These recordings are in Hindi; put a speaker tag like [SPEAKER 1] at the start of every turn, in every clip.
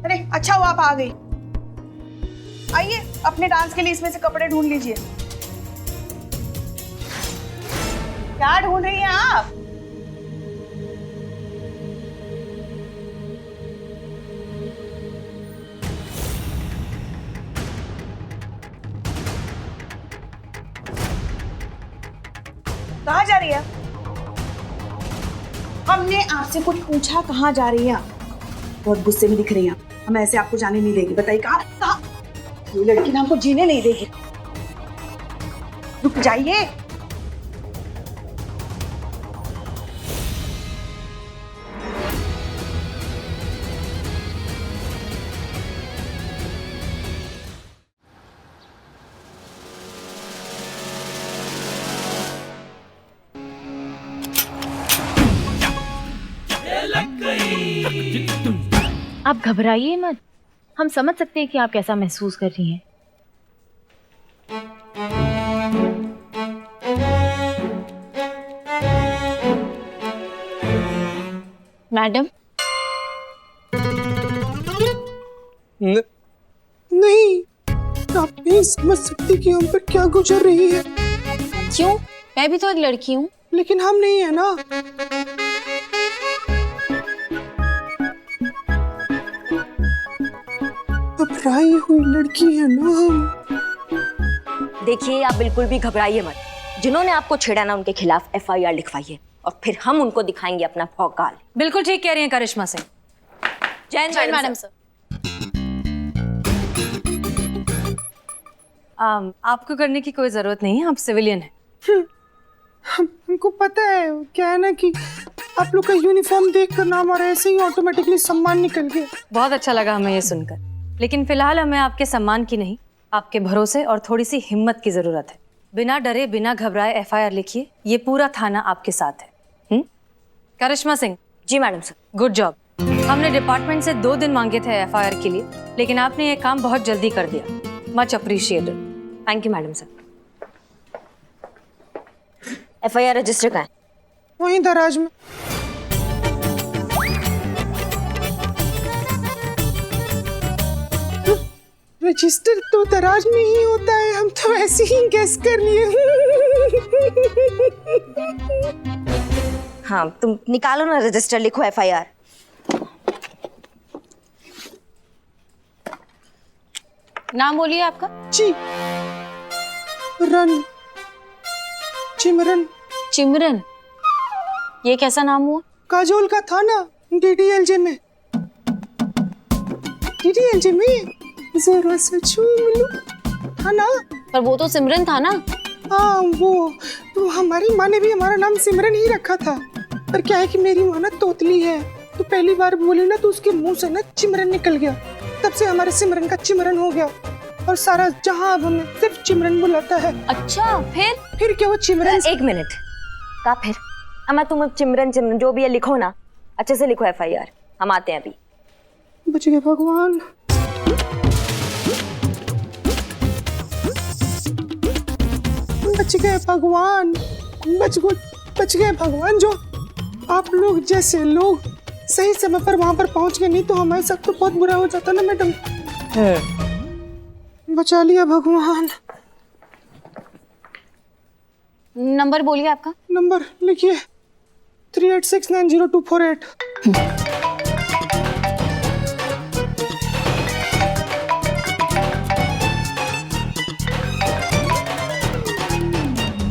[SPEAKER 1] अरे अच्छा हुआ आप आ गई। आइए अपने डांस के लिए इसमें से कपड़े ढूंढ लीजिए। क्या ढूंढ रही हैं आप? कहाँ जा रही है? हमने आपसे कुछ पूछा, कहाँ जा रही हैं? बहुत गुस्से में दिख रही हैं। हम ऐसे आपको जाने नहीं देंगे। बताइए कहाँ? ये लड़की ना हमको जीने नहीं देगी। रुक जाइए।
[SPEAKER 2] आप घबराइए मत, हम समझ सकते हैं कि आप कैसा महसूस कर रही हैं। मैडम
[SPEAKER 3] नहीं, आप नहीं समझ सकती कि हम पर क्या गुजर रही है।
[SPEAKER 2] क्यों? मैं भी तो एक लड़की हूँ।
[SPEAKER 3] लेकिन हम नहीं है ना। घबराई हुई लड़की है ना हम।
[SPEAKER 4] देखिए आप बिल्कुल भी घबराइए मत। जिन्होंने आपको छेड़ा ना उनके खिलाफ FIR लिखवाइए और फिर हम उनको दिखाएंगे अपना भौकाल।
[SPEAKER 5] बिल्कुल ठीक कह रही हैं करिश्मा सिंह।
[SPEAKER 4] जय मैडम सर।
[SPEAKER 5] आपको करने की कोई जरूरत नहीं है, आप सिविलियन हैं।
[SPEAKER 3] हमको पता है, क्या है ना कि आप लोग का यूनिफॉर्म देखकर ना हमारा ऐसे ही ऑटोमेटिकली सम्मान निकल गया।
[SPEAKER 5] बहुत अच्छा लगा हमें ये सुनकर, लेकिन फिलहाल हमें आपके सम्मान की नहीं, आपके भरोसे और थोड़ी सी हिम्मत की जरूरत है। बिना डरे बिना घबराए FIR लिखिए, ये पूरा थाना आपके साथ है। करिश्मा सिंह।
[SPEAKER 4] जी मैडम सर।
[SPEAKER 5] Good job. हमने डिपार्टमेंट से 2 दिन मांगे थे FIR के लिए, लेकिन आपने ये काम बहुत जल्दी कर दिया। Much appreciated.
[SPEAKER 4] Thank you madam sir. FIR register कहाँ है?
[SPEAKER 3] वहीं दराज में। रजिस्टर तो दराज में ही होता है, हम तो ऐसे ही गेस कर लिए।
[SPEAKER 4] हाँ तुम निकालो ना रजिस्टर, लिखो FIR।
[SPEAKER 2] नाम बोलिए आपका।
[SPEAKER 3] जी रन चिमरन।
[SPEAKER 2] चिमरन, ये कैसा नाम हुआ?
[SPEAKER 3] काजोल का था ना DDLJ में। DDLJ में जरा सा चूम लूं, था ना?
[SPEAKER 2] पर वो तो सिमरन था ना।
[SPEAKER 3] हाँ वो तो हमारी माँ ने भी हमारा नाम सिमरन ही रखा था, पर क्या है कि मेरी माँ ना तोतली है, तो पहली बार बोली ना तो उसके मुंह से ना चिमरन निकल गया। तब से हमारे सिमरन का चिमरन हो गया और सारा जहां अब हमें सिर्फ चिमरन बुलाता है।
[SPEAKER 2] अच्छा
[SPEAKER 3] फिर क्या वो चिमरन?
[SPEAKER 4] एक मिनट का फिर अम्मा, तुम चिमरन चिमरन जो भी है लिखो ना, अच्छे से लिखो FIR। हम आते हैं अभी।
[SPEAKER 3] बच गए भगवान। बच गए भगवान, बच गए भगवान। जो आप लोग जैसे लोग सही समय पर वहां पर पहुंच गए, नहीं तो हमारे साथ तो बहुत बुरा हो जाता ना मैडम। बचा लिया भगवान।
[SPEAKER 2] नंबर बोलिए आपका।
[SPEAKER 3] नंबर लिखिए 38690248।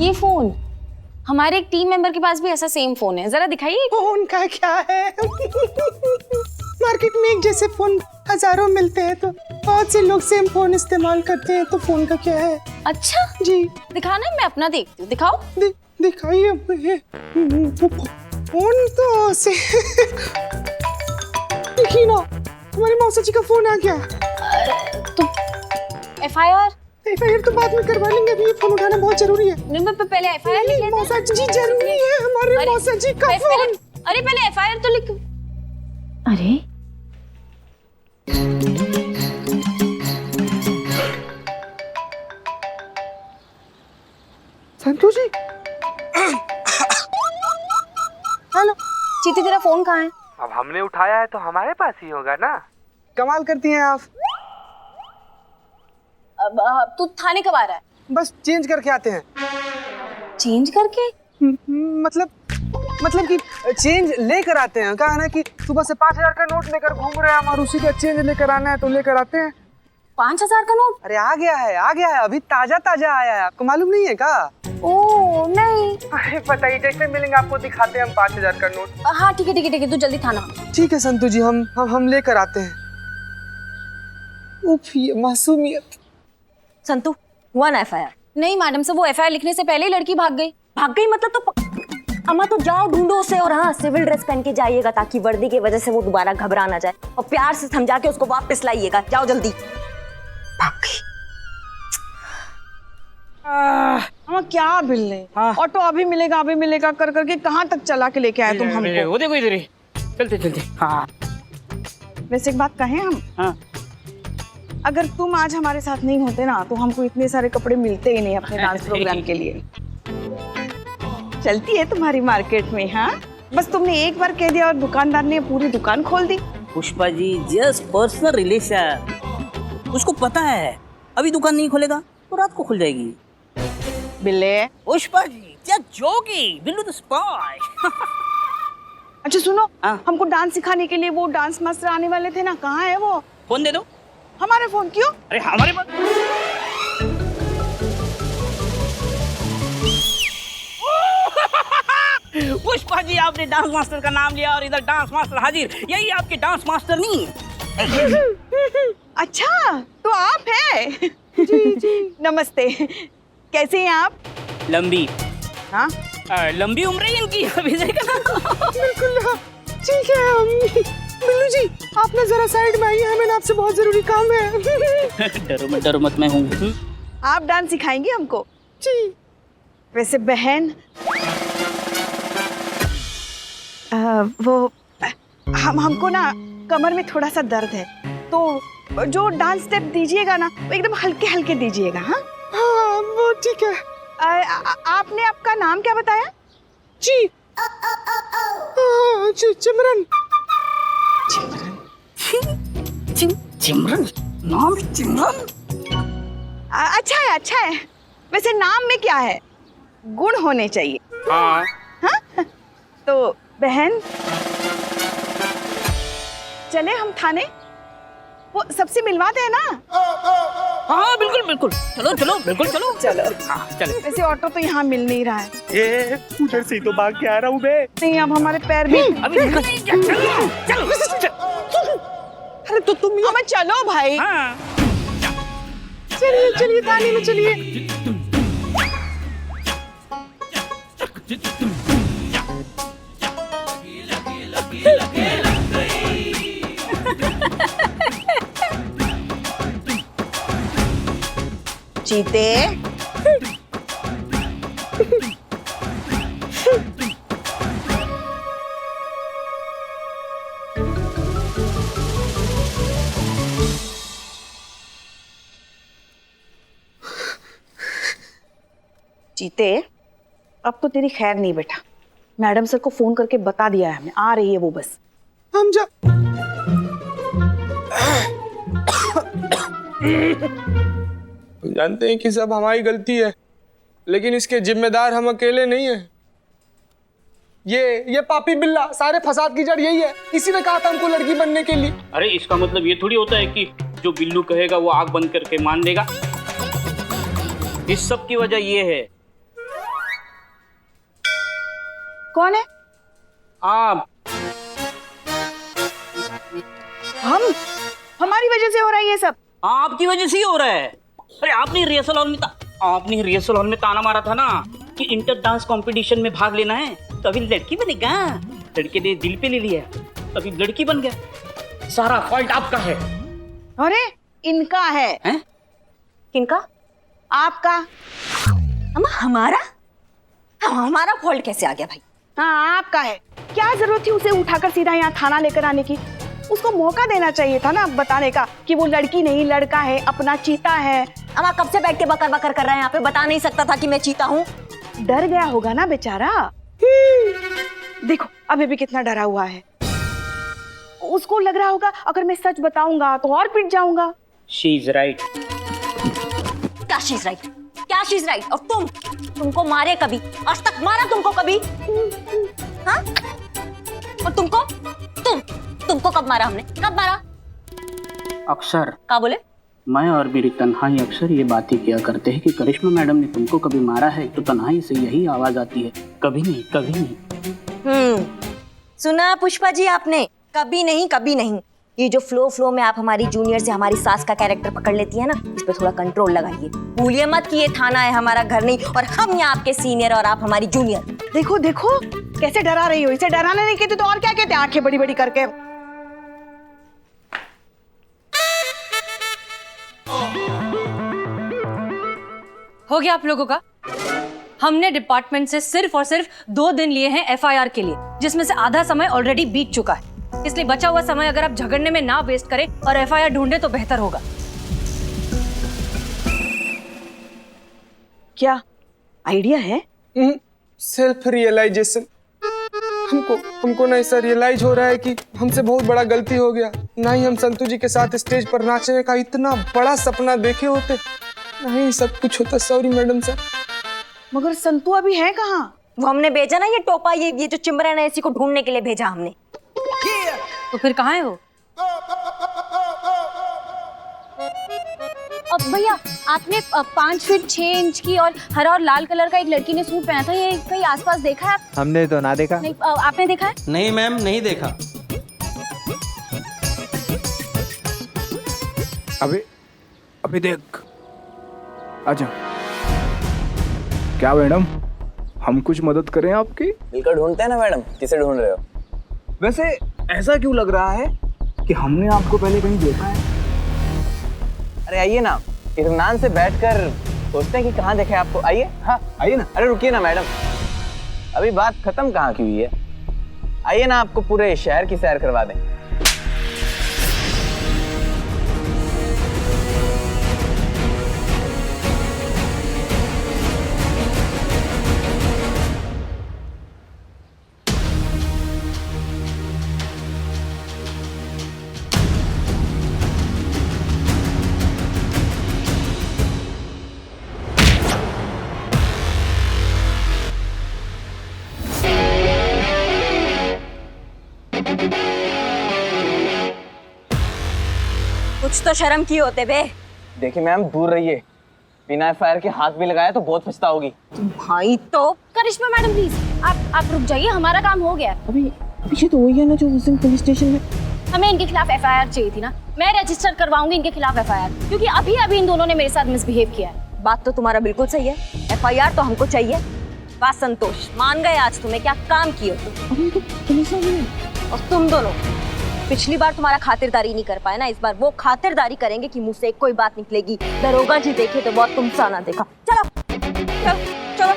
[SPEAKER 2] ये फोन हमारे एक टीम मेंबर के पास भी ऐसा सेम फोन है, जरा दिखाइए।
[SPEAKER 3] फोन का क्या है? मार्केट में एक जैसे फोन हजारों मिलते हैं, तो बहुत से लोग सेम फोन इस्तेमाल करते हैं, तो फोन का क्या है?
[SPEAKER 2] अच्छा
[SPEAKER 3] जी
[SPEAKER 2] दिखाना है, मैं अपना देखती हूँ। दिखाओ।
[SPEAKER 3] दिखाइए। फोन तो से देखिए ना, हमारी मौसा जी का फोन आ गया।
[SPEAKER 2] तो
[SPEAKER 3] FIR तो बाद में करवा लेंगे, अभी ये फोन उठाना बहुत जरूरी है।
[SPEAKER 2] नहीं, मैं पहले FIR लिख लेते हैं।
[SPEAKER 3] मौसा जी जरूरी है, हमारे मौसा जी का फोन।
[SPEAKER 2] अरे पहले FIR तो लिख। अरे
[SPEAKER 3] संतोष जी। हेलो
[SPEAKER 2] चीती, तेरा फोन कहाँ है?
[SPEAKER 6] अब हमने उठाया है तो हमारे पास ही होगा ना।
[SPEAKER 3] कमाल करती हैं आप।
[SPEAKER 5] तू थाने कब आ रहा है?
[SPEAKER 3] बस चेंज करके आते हैं।
[SPEAKER 5] चेंज करके?
[SPEAKER 3] मतलब कि चेंज लेकर आते हैं। कहा है ना कि सुबह से 5,000 का नोट लेकर घूम रहे हैं हम और उसी का चेंज लेकर आना है तो लेकर आते हैं।
[SPEAKER 5] 5,000 का नोट?
[SPEAKER 3] अरे आ गया है, अभी ताजा आया है। आपको मालूम नहीं है क्या?
[SPEAKER 5] ओ नहीं।
[SPEAKER 3] अरे बताइए जैसे मिलेंगे आपको दिखाते हैं हम 5,000 का नोट।
[SPEAKER 5] हाँ ठीक है, तू जल्दी थाना।
[SPEAKER 3] ठीक है संतू जी, हम लेकर आते हैं। उफ, ये मासूमियत।
[SPEAKER 4] संतू हुआ ना एफआईआर?
[SPEAKER 5] नहीं मैडम से वो एफआईआर लिखने से पहले ही लड़की भाग गई
[SPEAKER 4] मतलब तो अम्मा तो जाओ ढूंढो उसे, और हाँ सिविल ड्रेस पहन के जाइएगा ताकि वर्दी की वजह से वो दोबारा घबरा ना जाए, और प्यार से समझा के उसको वापस लाइएगा। जाओ जल्दी।
[SPEAKER 1] हम क्या बिल्ले, ऑटो अभी मिलेगा कर करके कहाँ तक चला के लेके आए तुम हमको?
[SPEAKER 6] वो देखो इधर ही, चलते। हाँ
[SPEAKER 1] वैसे एक बात कहें हम,
[SPEAKER 6] हाँ
[SPEAKER 1] अगर तुम आज हमारे साथ नहीं होते ना तो हमको इतने सारे कपड़े मिलते ही नहीं अपने डांस प्रोग्राम के लिए। चलती है तुम्हारी मार्केट में। हाँ बस तुमने एक बार कह दिया और दुकानदार ने पूरी दुकान खोल दी।
[SPEAKER 6] Pushpa ji, just personal relation. उसको पता है अभी दुकान नहीं खोलेगा तो रात को खुल जाएगी।
[SPEAKER 1] बिल्ले।
[SPEAKER 6] Pushpa ji, just joking, Billu the spy.
[SPEAKER 1] अच्छा सुनो,
[SPEAKER 6] हाँ?
[SPEAKER 1] हमको डांस सिखाने के लिए वो डांस मास्टर आने वाले थे ना, कहाँ है वो?
[SPEAKER 6] फोन दे दो।
[SPEAKER 1] हमारे फोन क्यों?
[SPEAKER 6] अरे हमारे पास पुष्पा जी, आपने डांस मास्टर का नाम लिया और इधर डांस मास्टर हाजिर। यही आपके डांस मास्टर नहीं?
[SPEAKER 1] अच्छा तो आप हैं? जी। नमस्ते, कैसे हैं आप?
[SPEAKER 6] लंबी।
[SPEAKER 1] हाँ
[SPEAKER 6] लंबी उम्र है इनकी, अभी देखा ना।
[SPEAKER 3] बिल्कुल हाँ, ठीक है। बिल्लू जी आप ना जरा साइड में आइए, हमें ना आपसे बहुत जरूरी काम है।
[SPEAKER 6] डरो मत, मैं हूँ।
[SPEAKER 1] आप डांस सिखाएंगे हमको?
[SPEAKER 3] जी।
[SPEAKER 1] वैसे बहन, वो हमको ना कमर में थोड़ा सा दर्द है, तो जो डांस स्टेप दीजिएगा ना वो एकदम हल्के हल्के दीजिएगा। हाँ
[SPEAKER 3] हाँ वो ठीक है।
[SPEAKER 1] आपने आपका नाम क्या बताया?
[SPEAKER 3] जी चिमरन।
[SPEAKER 6] चिमरन? नाम चिमरन?
[SPEAKER 1] अच्छा है। वैसे नाम में क्या है, गुण होने चाहिए।
[SPEAKER 6] हाँ।
[SPEAKER 1] हाँ तो बहन चले हम थाने, वो सबसे मिलवाते हैं ना?
[SPEAKER 6] हाँ बिल्कुल, चलो बिल्कुल चलो। हाँ चलो।
[SPEAKER 1] वैसे ऑटो तो यहाँ मिल नहीं रहा है।
[SPEAKER 7] ये उधर से तो भाग के आ रहा हूँ मैं।
[SPEAKER 1] नहीं अब हमारे पैर भी।
[SPEAKER 6] अभी चलो।
[SPEAKER 3] अरे तो तुम
[SPEAKER 1] हमें चलो भाई।
[SPEAKER 6] हाँ
[SPEAKER 3] चलिए थाने में चलिए।
[SPEAKER 1] चीते। चीते अब तो तेरी खैर नहीं बेटा, मैडम सर को फोन करके बता दिया है हमें, आ रही है वो बस।
[SPEAKER 3] हम जा जानते हैं कि सब हमारी गलती है, लेकिन इसके जिम्मेदार हम अकेले नहीं हैं। ये पापी बिल्ला, सारे फसाद की जड़ यही है। इसी ने कहा था हमको लड़की बनने के लिए।
[SPEAKER 6] अरे इसका मतलब ये थोड़ी होता है कि जो बिल्लू कहेगा वो आंख बंद करके मान लेगा। इस सब की वजह ये है।
[SPEAKER 1] कौन है?
[SPEAKER 6] आप।
[SPEAKER 1] हमारी वजह से हो रहा है ये सब?
[SPEAKER 6] आपकी वजह से ही हो रहा है। अरे आपने रिहर्सल हॉल में ताना मारा था ना कि इंटर डांस कंपटीशन में भाग लेना है तो अभी लड़की बनेगा। लड़के ने दिल पे ले लिया, अभी लड़की बन गया। सारा फॉल्ट आपका है।
[SPEAKER 1] अरे इनका है।
[SPEAKER 6] हैं?
[SPEAKER 4] किनका?
[SPEAKER 1] आपका।
[SPEAKER 4] अम्मा हमारा फॉल्ट कैसे आ गया भाई?
[SPEAKER 1] हाँ आपका है। क्या जरूरत थी उसे उठाकर सीधा यहाँ थाना लेकर आने की? उसको मौका देना चाहिए था ना बताने का कि वो लड़की नहीं लड़का है, अपना चीता है।
[SPEAKER 4] अम्मा कब से बैठ के बकर बकर कर रहे हैं यहाँ पे? बता नहीं सकता था कि मैं चीता हूँ?
[SPEAKER 1] डर गया होगा ना बेचारा। देखो अभी भी कितना डरा हुआ है। उसको लग रहा होगा अगर मैं सच बताऊंगा तो और पिट जाऊंगा।
[SPEAKER 6] She is right.
[SPEAKER 4] क्या शी इज राइट? क्या शी इज राइट? और तुमको मारे कभी? आज तक मारा तुमको कभी? हाँ? और तुमको कब मारा हमने? कब मारा?
[SPEAKER 6] अक्सर
[SPEAKER 4] क्या बोले?
[SPEAKER 6] मैं और मेरी तन्हाई अक्सर ये बातें किया करते हैं कि करिश्मा मैडम ने तुमको कभी मारा है, तो तन्हाई से यही आवाज आती है, कभी नहीं, कभी नहीं।
[SPEAKER 4] सुना पुष्पा जी आपने? कभी नहीं, कभी नहीं। ये जो फ्लो में आप हमारी जूनियर से हमारी सास का कैरेक्टर पकड़ लेती है ना, इस पे थोड़ा कंट्रोल लगाइए। भूलिए मत कि ये थाना है, हमारा घर नहीं, और हम यहाँ आपके सीनियर और आप हमारी जूनियर।
[SPEAKER 1] देखो देखो कैसे डरा रही हो। इसे डराने नहीं कहते तो और क्या कहते हैं, आंखें बड़ी बड़ी करके।
[SPEAKER 5] हो गया आप लोगों का? हमने डिपार्टमेंट से सिर्फ और सिर्फ 2 दिन लिए हैं एफआईआर के लिए, जिसमें से आधा समय ऑलरेडी बीत चुका है। इसलिए बचा हुआ समय अगर आप झगड़ने में ना वेस्ट करें और एफआईआर ढूंढे तो बेहतर होगा।
[SPEAKER 1] क्या आइडिया है?
[SPEAKER 3] Self realisation. हमको ना ऐसा रियलाइज हो रहा है कि हमसे बहुत बड़ा गलती हो गया। ना ही हम संतू जी के साथ स्टेज पर नाचने का इतना बड़ा सपना देखे होते, ना ही सब कुछ होता। Sorry madam sir.
[SPEAKER 1] मगर संतू अभी है कहाँ?
[SPEAKER 4] वो हमने भेजा ना, ये टोपा, ये जो चिमरन है, इसी को ढूंढने के लिए भेजा हमने।
[SPEAKER 5] तो फिर कहाँ है वो?
[SPEAKER 2] अब भैया आपने 5 फीट 6 इंच की और हरा और लाल कलर का एक लड़की ने सूट पहना था, ये कहीं आसपास देखा है?
[SPEAKER 8] हमने तो ना देखा।
[SPEAKER 2] नहीं, आपने देखा है?
[SPEAKER 9] नहीं मैम, नहीं देखा।
[SPEAKER 8] अभी देख, आजा। क्या मैडम, हम कुछ मदद करें आपकी?
[SPEAKER 9] मिलकर ढूंढते हैं ना मैडम। किसे ढूंढ रहे हो?
[SPEAKER 8] वैसे ऐसा क्यों लग रहा है कि हमने आपको पहले कहीं देखा है?
[SPEAKER 9] अरे आइए ना, इत्मीनान से बैठकर सोचते हैं कि कहाँ देखे आपको। आइए। हाँ आइए ना। अरे रुकिए ना मैडम, अभी बात खत्म कहाँ की हुई है। आइए ना, आपको पूरे शहर की सैर करवा दें।
[SPEAKER 4] कुछ तो शर्म की होते बे।
[SPEAKER 9] देखिए मैम, दूर रहिए। बिना एफआईआर के हाथ भी लगाया तो बहुत पछताओगी।
[SPEAKER 4] भाई तो
[SPEAKER 2] करिश्मा मैडम प्लीज आप रुक जाइए, हमारा काम हो गया।
[SPEAKER 1] अभी पीछे तो वही है ना जो उस दिन पुलिस स्टेशन में।
[SPEAKER 2] हमें इनके खिलाफ एफआईआर चाहिए थी ना, मैं रजिस्टर करवाऊंगी इनके खिलाफ एफआईआर, क्योंकि अभी इन दोनों ने मेरे साथ मिसबिहेव किया है।
[SPEAKER 4] बात तो तुम्हारा बिल्कुल सही है, एफआईआर तो हमको चाहिए। बात संतोष, मान गए आज तुम्हें क्या काम किए तुम। और तुम दोनों पिछली बार तुम्हारा खातिरदारी नहीं कर पाए ना, इस बार वो खातिरदारी करेंगे कि मुंह से कोई बात निकलेगी। दरोगा जी देखे तो बहुत तुमसा ना देखा। चलो चलो चलो।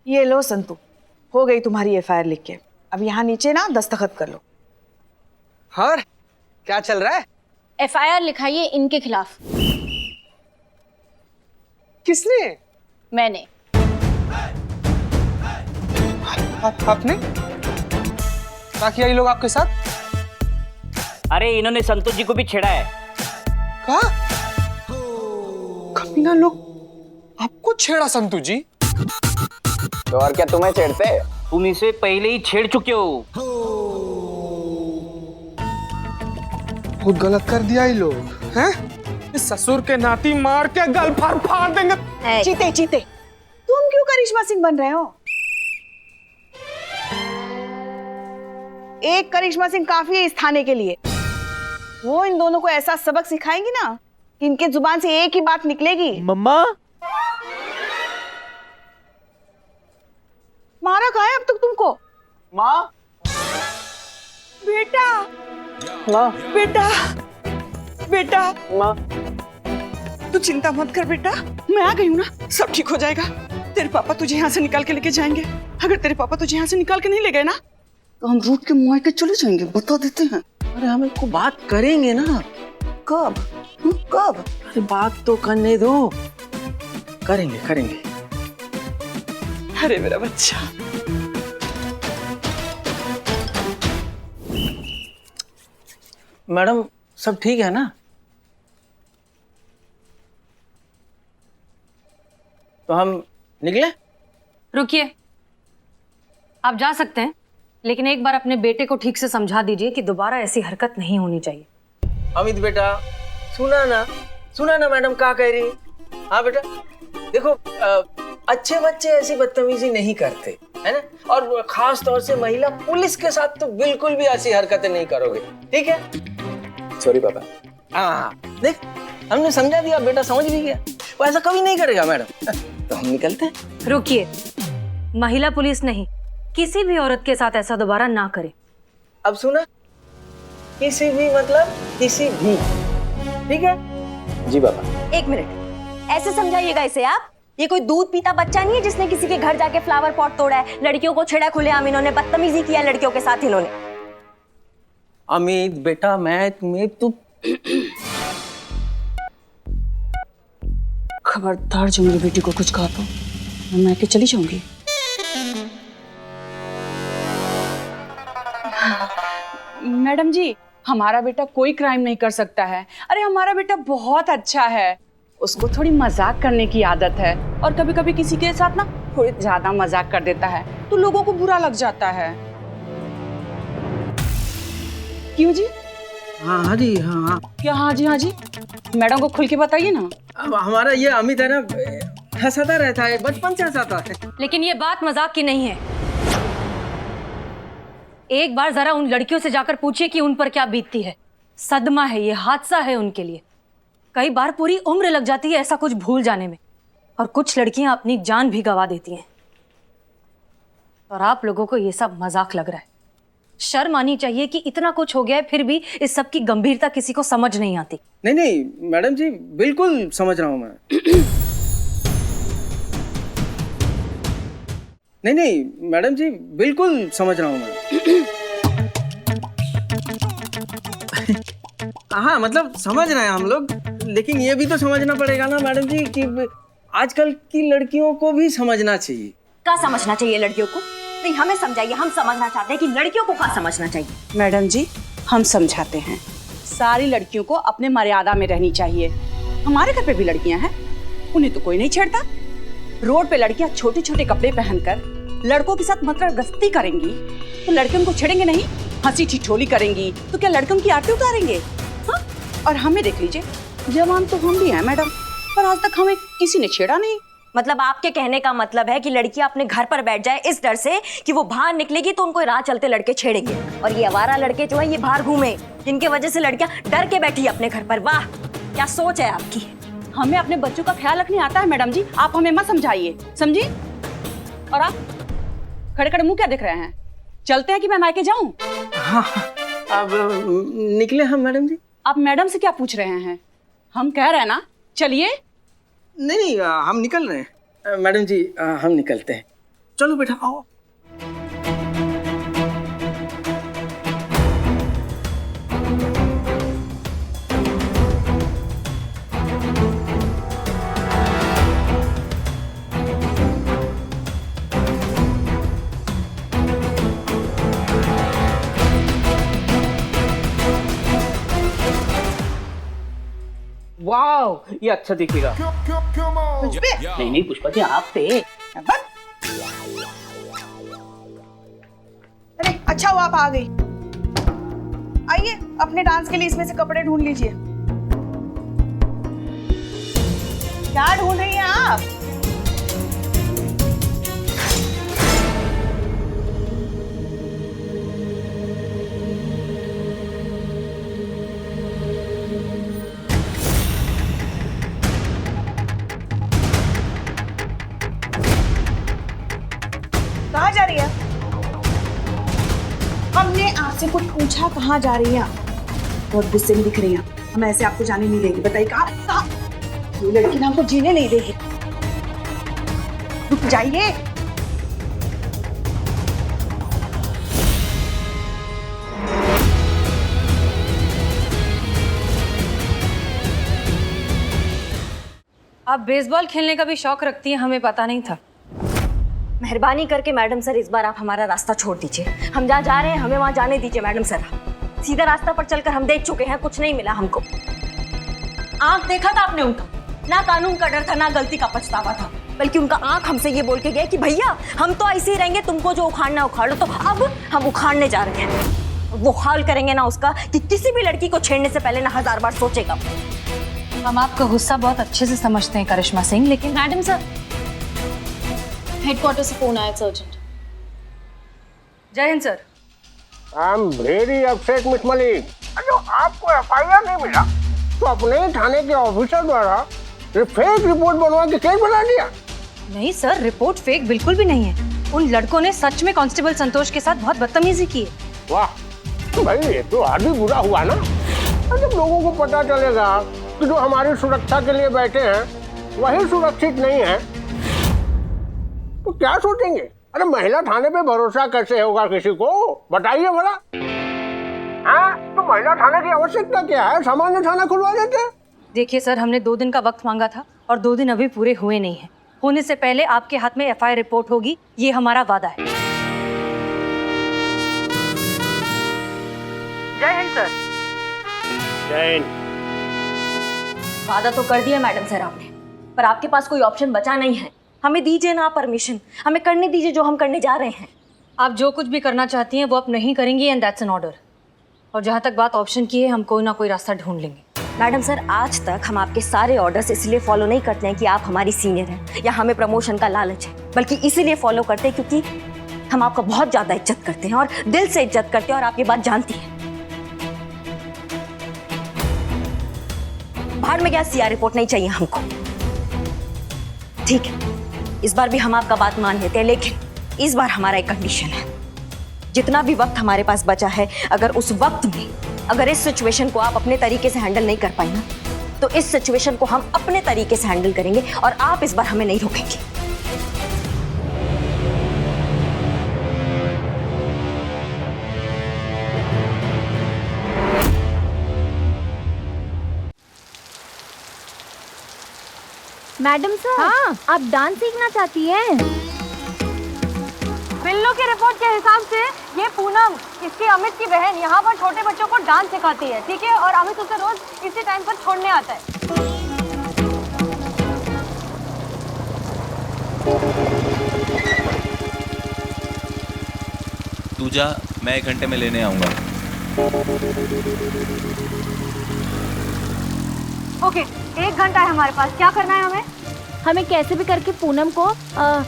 [SPEAKER 1] ये लो संतू, हो गई तुम्हारी एफआईआर लिख के। अब यहाँ नीचे ना दस्तखत कर लो।
[SPEAKER 3] और क्या चल रहा है?
[SPEAKER 2] एफआईआर लिखाइए इनके खिलाफ।
[SPEAKER 3] किसने?
[SPEAKER 2] मैंने।
[SPEAKER 3] आपने? क्या किया ये लोग आपके साथ?
[SPEAKER 6] अरे इन्होंने संतोष जी को भी छेड़ा है।
[SPEAKER 3] क्या? कमीना लोग आपको छेड़ा संतू जी?
[SPEAKER 9] तो और क्या तुम्हें छेड़ते?
[SPEAKER 6] तुम इसे पहले ही छेड़ चुके हो।
[SPEAKER 3] बहुत गलत कर दिया ये लोग हैं? इस ससुर के नाती मार के गल फाड़ देंगे।
[SPEAKER 1] चीते चीते, तुम क्यों करिश्मा सिंह बन रहे हो? एक करिश्मा सिंह काफी है इस थाने के लिए। वो इन दोनों को ऐसा सबक सिखाएंगी ना कि इनके जुबान से एक ही बात निकलेगी।
[SPEAKER 8] मम्मा,
[SPEAKER 1] मारा कहाँ है अब तक तुमको?
[SPEAKER 9] माँ,
[SPEAKER 1] बेटा
[SPEAKER 9] माँ,
[SPEAKER 1] बेटा बेटा,
[SPEAKER 9] माँ।
[SPEAKER 1] तू चिंता मत कर बेटा, मैं आ गई हूँ ना, सब ठीक हो जाएगा। तेरे पापा तुझे यहाँ से निकाल के लेके जाएंगे। अगर तेरे पापा तुझे यहाँ से निकाल के नहीं ले गए ना तो हम रूट के मुँह के चले जाएंगे, बता देते हैं।
[SPEAKER 10] अरे हम इसको बात करेंगे ना।
[SPEAKER 1] कब? कब?
[SPEAKER 10] अरे बात तो करने दो। करेंगे करेंगे।
[SPEAKER 1] अरे मेरा बच्चा।
[SPEAKER 10] मैडम सब ठीक है ना? तो हम निकले?
[SPEAKER 5] रुकिए, आप जा सकते हैं, लेकिन एक बार अपने बेटे को ठीक से समझा दीजिए कि दोबारा ऐसी हरकत नहीं होनी चाहिए।
[SPEAKER 10] अमित बेटा, सुना ना मैडम क्या कह रही है। हाँ बेटा, देखो अच्छे बच्चे ऐसी बदतमीजी नहीं करते, है ना? और खास तौर से महिला पुलिस के साथ तो बिल्कुल भी ऐसी हरकतें नहीं करोगे, ठीक है?
[SPEAKER 8] सॉरी पापा।
[SPEAKER 10] हाँ देख, हमने समझा दिया, बेटा समझ भी गया, वो ऐसा कभी नहीं करेगा मैडम। तो हम निकलते हैं।
[SPEAKER 5] रुकिए, महिला पुलिस नहीं, किसी भी औरत के साथ ऐसा दोबारा ना करें।
[SPEAKER 10] अब सुना, किसी भी मतलब किसी भी, ठीक है?
[SPEAKER 8] जी पापा।
[SPEAKER 4] एक मिनट, ऐसे समझाइएगा इसे आप। ये कोई दूध पीता बच्चा नहीं है जिसने किसी के घर जाके फ्लावर पॉट तोड़ा है, लड़कियों को छेड़ा खुलेआम इन्होंने बदतमीजी किया लड़कियों के साथ इन्होंने।
[SPEAKER 10] अमित बेटा, मैं तुम्हें तो
[SPEAKER 1] खबरदार जो मेरी बेटी को कुछ कहा तो मैं मायके चली जाऊंगी। मैडम जी, हमारा बेटा कोई क्राइम नहीं कर सकता है। अरे हमारा बेटा बहुत अच्छा है, उसको थोड़ी मजाक करने की आदत है और कभी कभी किसी के साथ ना थोड़ी ज्यादा मजाक कर देता है तो लोगों को बुरा लग जाता है। क्यों जी?
[SPEAKER 10] हाँ जी, हाँ।
[SPEAKER 1] क्या हाँ जी? मैडम को खुल के बताइए ना।
[SPEAKER 10] अब हमारा ये अमित है ना, हंसाता रहता है, बचपन से हंसाता है।
[SPEAKER 5] लेकिन ये बात मजाक की नहीं है। एक बार जरा उन लड़कियों से जाकर पूछिए कि उन पर क्या बीतती है। सदमा है, ये हादसा है उनके लिए। कई बार पूरी उम्र लग जाती है ऐसा कुछ भूल जाने में, और कुछ लड़कियां अपनी जान भी गंवा देती हैं। और आप लोगों को ये सब मजाक लग रहा है। शर्म आनी चाहिए कि इतना कुछ हो गया है, फिर भी इस सब की गंभीरता किसी को समझ नहीं आती।
[SPEAKER 10] नहीं मैडम जी, बिल्कुल समझ रहा हूँ मैं। नहीं मैडम जी, बिल्कुल समझ रहा हूँ मैं। हाँ मतलब समझ रहे हैं हम लोग, लेकिन ये भी तो समझना पड़ेगा ना मैडम जी कि आजकल की लड़कियों को भी समझना चाहिए।
[SPEAKER 4] क्या समझना चाहिए लड़कियों को? नहीं, हमें समझाइए, हम समझना चाहते हैं कि लड़कियों को क्या समझना चाहिए।
[SPEAKER 1] मैडम जी, हम समझाते हैं। सारी लड़कियों को अपने मर्यादा में रहनी चाहिए। हमारे घर पे भी लड़कियां हैं, उन्हें तो कोई नहीं छेड़ता। रोड पे लड़कियां छोटे छोटे कपड़े पहनकर लड़कों के साथ मतगस्ती करेंगी तो लड़के उनको छेड़ेंगे नहीं, हंसी ठिठोली करेंगी तो क्या लड़के उनकी आरती उतारेंगे? हाँ? और हमें देख लीजिए, जवान तो हम भी हैं मैडम, पर आज तक हमें किसी ने छेड़ा नहीं।
[SPEAKER 4] मतलब आपके कहने का मतलब है कि लड़कियां अपने घर पर बैठ जाए इस डर से कि वो बाहर निकलेगी तो उनको राह चलते लड़के छेड़ेंगे, और ये आवारा लड़के जो है ये बाहर घूमे, जिनके वजह से लड़कियां डर के बैठी है अपने घर पर। वाह, क्या सोच है आपकी।
[SPEAKER 1] हमें अपने बच्चों का ख्याल रखने आता है मैडम जी, आप हमें मत समझाइए, समझी? और आप खड़े खड़े मुंह क्या देख रहे हैं? चलते हैं कि मैं मायके जाऊं?
[SPEAKER 10] हाँ, अब निकले हम मैडम जी।
[SPEAKER 1] आप मैडम से क्या पूछ रहे हैं? हम कह रहे हैं ना चलिए।
[SPEAKER 10] नहीं, हम निकल रहे हैं मैडम जी, हम निकलते हैं। चलो बेटा आओ।
[SPEAKER 6] वाह, ये अच्छा दिखेगा। नहीं पुष्पा जी, आप थे।
[SPEAKER 1] अरे अच्छा हुआ आप आ गई। आइए, अपने डांस के लिए इसमें से कपड़े ढूंढ लीजिए। क्या ढूंढ रही हैं आप? कहाँ जा रही है? हमने आपसे कुछ पूछा, कहाँ जा रही है? बहुत गुस्से में दिख रही हैं। हम ऐसे आपको जाने नहीं देंगे। बताइए कहाँ? ये लड़की ना हमको जीने नहीं देगी। रुक जाइए।
[SPEAKER 5] आप बेसबॉल खेलने का भी शौक रखती हैं, हमें पता नहीं था।
[SPEAKER 4] मेहरबानी करके मैडम सर, इस बार आप हमारा रास्ता छोड़ दीजिए। हम जहाँ जा रहे हैं हमें वहाँ जाने दीजिए मैडम सर। सीधा रास्ता पर चलकर हम देख चुके हैं, कुछ नहीं मिला हमको। आंख देखा था आपने उनका, ना कानून का डर था ना गलती का पछतावा था, बल्कि उनका आंख हमसे ये बोल के गया कि भैया हम तो ऐसे ही रहेंगे, तुमको जो उखाड़ना उखाड़ लो। तो अब हम उखाड़ने जा रहे हैं। वो हाल करेंगे ना उसका कि किसी भी लड़की को छेड़ने से पहले ना 1000 बार सोचेगा।
[SPEAKER 5] हम आपका गुस्सा बहुत अच्छे से समझते हैं करिश्मा सिंह, लेकिन
[SPEAKER 2] मैडम सर, हेडक्वार्टर से फोन आया अर्जेंट।
[SPEAKER 5] जय हिंद sir.
[SPEAKER 11] I am very upset miss Malik. जो आपको एफआईआर नहीं मिला तो अपने ही थाने के ऑफिसर द्वारा फेक रिपोर्ट बनवा के केस बना दिया।
[SPEAKER 5] नहीं सर, रिपोर्ट फेक बिल्कुल भी नहीं है। उन लड़कों ने सच में कांस्टेबल संतोष के साथ बहुत बदतमीजी की है।
[SPEAKER 11] वाह भाई, ये तो और भी बुरा हुआ ना। जब लोगों को पता चलेगा कि जो हमारी सुरक्षा के लिए बैठे हैं वही सुरक्षित नहीं है तो क्या सोचेंगे? अरे महिला थाने पे भरोसा कैसे होगा किसी को, बताइए भला। हाँ, तो महिला थाने की आवश्यकता क्या है? सामान्य थाना खुलवा देते।
[SPEAKER 5] देखिए सर, हमने 2 दिन का वक्त मांगा था और 2 दिन अभी पूरे हुए नहीं हैं। होने से पहले आपके हाथ में एफआईआर रिपोर्ट होगी, ये हमारा वादा है। जय हिंद सर।
[SPEAKER 11] जय हिंद।
[SPEAKER 4] वादा तो कर दिया मैडम सर आपने, पर आपके पास कोई ऑप्शन बचा नहीं है। हमें दीजिए ना परमिशन, हमें करने दीजिए जो हम करने जा रहे हैं।
[SPEAKER 5] आप जो कुछ भी करना चाहती हैं वो आप नहीं करेंगी, एंड दैट्स एन ऑर्डर। और जहाँ तक बात ऑप्शन की है, हम कोई ना कोई रास्ता ढूंढ लेंगे।
[SPEAKER 4] मैडम सर, आज तक हम आपके सारे ऑर्डर्स इसलिए फॉलो नहीं करते हैं कि आप हमारी सीनियर हैं या हमें प्रमोशन का लालच है, बल्कि इसीलिए फॉलो करते हैं क्योंकि हम आपका बहुत ज्यादा इज्जत करते हैं और दिल से इज्जत करते हैं, और आप ये बात जानती हैं। बाहर में क्या सीआर रिपोर्ट नहीं चाहिए हमको। ठीक है, इस बार भी हम आपका बात मान लेते हैं, लेकिन इस बार हमारा एक कंडीशन है। जितना भी वक्त हमारे पास बचा है, अगर उस वक्त में अगर इस सिचुएशन को आप अपने तरीके से हैंडल नहीं कर पाए ना, तो इस सिचुएशन को हम अपने तरीके से हैंडल करेंगे और आप इस बार हमें नहीं रोकेंगे।
[SPEAKER 2] मैडम सर, हाँ, आप डांस सीखना चाहती हैं?
[SPEAKER 5] बिल्लो के रिपोर्ट के हिसाब से ये पूनम, इसकी अमित की बहन, यहाँ पर छोटे बच्चों को डांस सिखाती है, ठीक है? और अमित उसे रोज इसी टाइम पर छोड़ने आता है।
[SPEAKER 12] तू जा, मैं 1 घंटे में लेने आऊंगा।
[SPEAKER 5] ओके, 1 घंटा है हमारे पास। क्या करना है हमें?
[SPEAKER 2] हमें कैसे भी करके पूनम को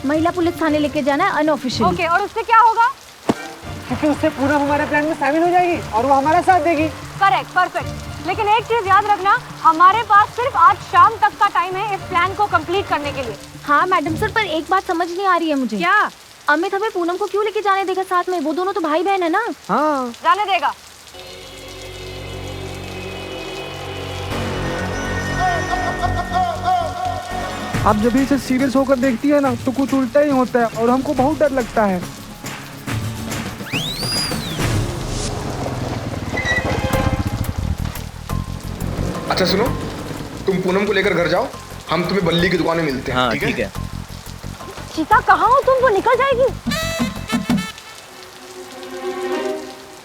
[SPEAKER 2] महिला पुलिस थाने लेके जाना है अनऑफिशियली।
[SPEAKER 5] ओके, और उससे क्या होगा?
[SPEAKER 3] क्योंकि उससे पूनम हमारे प्लान में शामिल हो जाएगी और वो हमारा साथ देगी।
[SPEAKER 5] Correct, perfect. लेकिन एक चीज याद रखना, हमारे पास सिर्फ आज शाम तक का टाइम है इस प्लान को कंप्लीट करने के लिए।
[SPEAKER 2] हाँ मैडम सर, पर एक बात समझ नहीं आ रही है मुझे।
[SPEAKER 5] क्या?
[SPEAKER 2] अमित हमें पूनम को क्यों लेके जाने देगा साथ में? वो दोनों तो भाई बहन है ना।
[SPEAKER 3] हाँ,
[SPEAKER 5] जाने देगा।
[SPEAKER 3] आप जब भी इसे सीरियस होकर देखती है ना तो कुछ उल्टा ही होता है और हमको बहुत डर लगता है।
[SPEAKER 13] अच्छा सुनो, तुम पूनम को लेकर घर जाओ, हम तुम्हें बल्ली की दुकान में मिलते हैं।
[SPEAKER 12] हाँ ठीक है।
[SPEAKER 5] चीता कहाँ हो तुम? वो निकल जाएगी।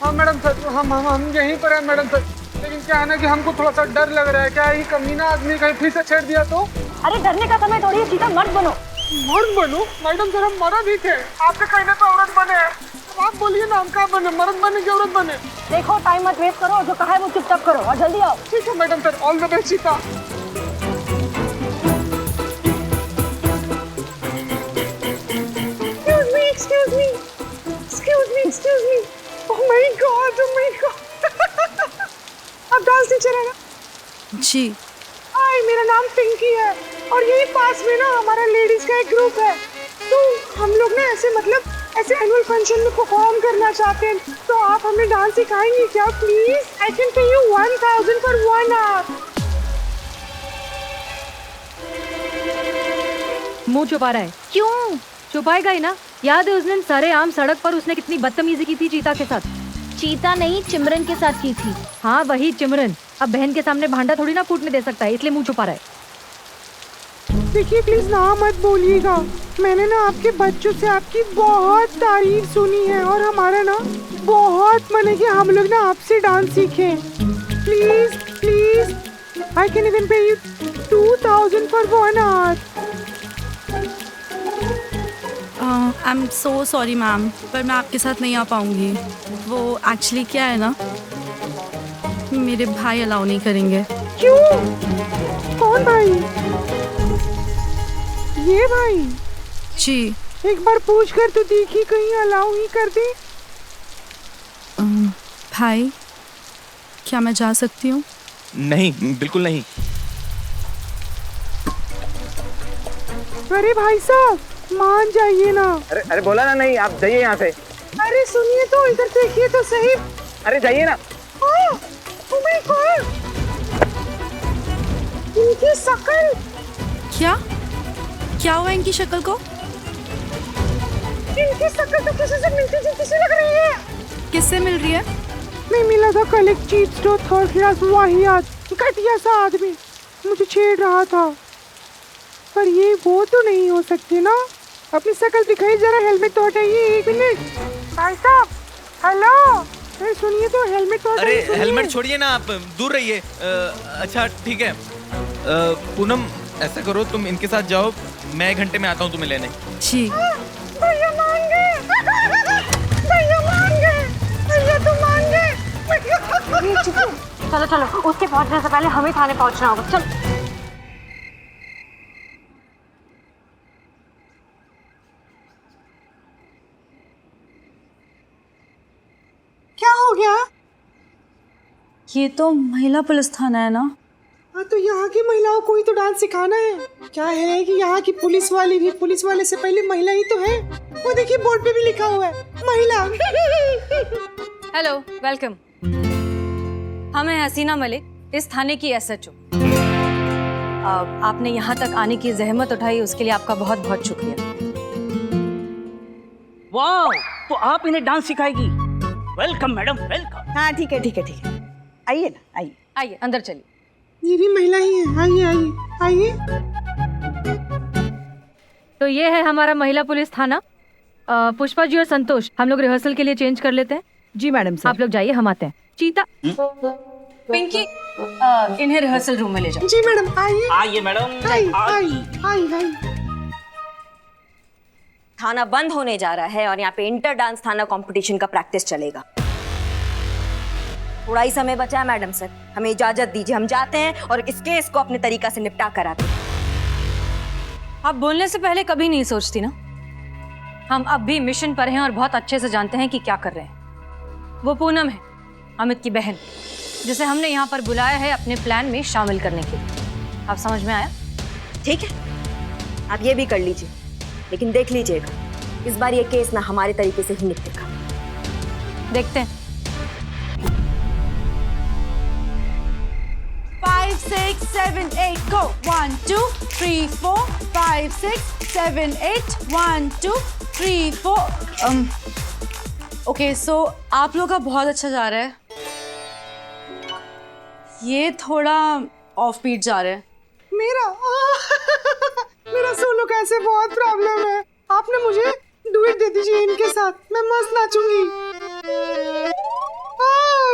[SPEAKER 3] हाँ मैडम सर, हम यहीं पर हैं मैडम सर, लेकिन क्या है ना कि हमको थोड़ा सा डर लग रहा है। क्या ये कमीना आदमी कहीं फिर से छेड़ दिया तो?
[SPEAKER 5] अरे डरने का समय थोड़ी है चीता, मर्द बनो।
[SPEAKER 3] मर्द बनो? मैडम सर, हम मर्द ही थे, आपके कहने तो औरत बने हैं। आप बोलिए ना, हम कहाँ बने? मर्द बने की औरत बने?
[SPEAKER 5] देखो, टाइम मत वेस्ट करो, जो कहा है वो चुपचाप करो और जल्दी आओ।
[SPEAKER 3] ठीक है madam sir, all the best चीता। Excuse me. Oh my God. आप डांस टीचर है ना?
[SPEAKER 5] जी।
[SPEAKER 3] हाय, मेरा नाम पिंकी है और यही पास में ना हमारा लेडीज का एक ग्रुप है। तो हम लोग ना ऐसे एनुअल फंक्शन में परफॉर्म करना चाहते हैं, तो आप हमें डांस सिखाएंगे क्या please? I can pay you 1000 for 1 hour.
[SPEAKER 5] मुंह छुपा रहा है?
[SPEAKER 2] क्यों
[SPEAKER 5] छुपाएगा ही ना। याद है उस दिन सरेआम सड़क पर उसने कितनी बदतमीजी की थी चीता के साथ?
[SPEAKER 2] चीता नहीं, चिमरन के साथ की थी।
[SPEAKER 5] हाँ वही चिमरन। अब बहन के सामने भांडा थोड़ी ना फूटने दे सकता है, इसलिए मुंह छुपा रहा है।
[SPEAKER 3] देखिए प्लीज ना मत बोलिएगा, मैंने ना आपके बच्चों से आपकी बहुत तारीफ सुनी है और हमारा ना बहुत मन है कि हम लोग ना आपसे डांस सीखें। Please please, I can even pay you 2000 for 1 hour.
[SPEAKER 14] I am so sorry ma'am, पर मैं आपके साथ नहीं आ पाऊंगी। वो एक्चुअली क्या है ना, मेरे भाई अलाउ नहीं करेंगे।
[SPEAKER 3] क्यों? कौन भाई? ये भाई?
[SPEAKER 14] जी।
[SPEAKER 3] एक बार पूछ कर तो देखी, कहीं अलाउ ही कर दे।
[SPEAKER 14] भाई, क्या मैं जा सकती हूँ?
[SPEAKER 12] नहीं, बिल्कुल नहीं।
[SPEAKER 3] अरे भाई साहब, मान जाइए ना।
[SPEAKER 9] अरे अरे बोला ना नहीं, आप जाइए यहाँ से।
[SPEAKER 3] अरे सुनिए तो, इधर देखिए तो सही।
[SPEAKER 9] अरे जाइए ना।
[SPEAKER 3] Oh my God! इनकी शक्ल।
[SPEAKER 14] क्या हुआ इनकी शक्ल को?
[SPEAKER 3] इनकी शक्ल तो किसी से मिलती जुलती सी लग रही है।
[SPEAKER 14] किससे मिल रही है?
[SPEAKER 3] मैं मिला था कल एक चीप स्टोर थर्ड क्लास वाहियात घटिया सा आदमी, मुझे छेड़ रहा था। पर ये वो तो नहीं हो सकती ना। अपनी शक्ल दिखाई जरा, हेलमेट तो हटाइए। 1 मिनट भाई साहब। हेलो, अरे सुनिए तो, हेलमेट तो
[SPEAKER 12] अरे
[SPEAKER 3] हटाइए।
[SPEAKER 12] हेलमेट छोड़िए ना, आप दूर रहिए। अच्छा ठीक है। पूनम, ऐसा करो, तुम इनके साथ जाओ, मैं 1 घंटे में आता हूँ तुम्हें लेने।
[SPEAKER 14] जी।
[SPEAKER 3] भैया मान गए, भैया मान गए, भैया तो मान गए।
[SPEAKER 4] चलो चलो, उसके पहुंचने से पहले हमें थाने पहुंचना होगा। चलो।
[SPEAKER 3] क्या हो गया?
[SPEAKER 14] ये तो महिला पुलिस थाना है ना?
[SPEAKER 3] हाँ, तो यहाँ की महिलाओं को ही तो डांस सिखाना है। क्या है कि यहाँ की पुलिस वाली भी पुलिस वाले से पहले महिला ही तो है। वो देखिए, बोर्ड पे भी लिखा हुआ है महिला।
[SPEAKER 5] Hello, welcome. हम हैं हसीना मलिक, इस थाने की SHO। आपने यहाँ तक आने की जहमत उठाई, उसके लिए आपका बहुत बहुत शुक्रिया।
[SPEAKER 6] वाह, तो आप इन्हें डांस सिखाएगी? Welcome madam, welcome.
[SPEAKER 1] हाँ ठीक है ठीक है ठीक है, आइए ना, आइए
[SPEAKER 5] आइए अंदर चलिए।
[SPEAKER 3] ये भी महिला ही है। आइए आइए आइए।
[SPEAKER 5] तो ये है हमारा महिला पुलिस थाना। पुष्पा जी और संतोष, हम लोग रिहर्सल के लिए चेंज कर लेते हैं।
[SPEAKER 1] जी मैडम साहब।
[SPEAKER 5] आप लोग जाइए, हम आते हैं। चीता, पिंकी, इन्हें रिहर्सल रूम में ले जाओ।
[SPEAKER 3] जी मैडम, आइए
[SPEAKER 6] आइए मैडम।
[SPEAKER 3] आइए।
[SPEAKER 4] थाना बंद होने जा रहा है और यहाँ पे इंटर डांस थाना कंपटीशन का प्रैक्टिस चलेगा। थोड़ा ही समय बचा है मैडम सर, हमें इजाजत दीजिए, हम जाते हैं और इस केस को अपने तरीका से निपटा कर आते हैं।
[SPEAKER 5] आप बोलने से पहले कभी नहीं सोचती ना? हम अब भी मिशन पर हैं और बहुत अच्छे से जानते हैं कि क्या कर रहे हैं। वो पूनम है, अमित की बहन, जिसे हमने यहाँ पर बुलाया है अपने प्लान में शामिल करने के लिए। आप समझ में आया?
[SPEAKER 4] ठीक है, आप ये भी कर लीजिए, लेकिन देख लीजिएगा इस बार ये केस ना हमारे तरीके से ही निपटेगा।
[SPEAKER 5] देखते हैं।
[SPEAKER 14] 5, 6, 7, 8, go! 1, 2, 3, 4, 5, 6, 7, 8, 1, 2, 3, 4. ओके, सो आप लोग का बहुत अच्छा जा रहा है। ये थोड़ा ऑफ बीट जा रहा है।
[SPEAKER 3] मेरा सोलो कैसे बहुत प्रॉब्लम है। आपने मुझे डुएट दे दीजिए इनके साथ, मैं मस्त नाचूंगी।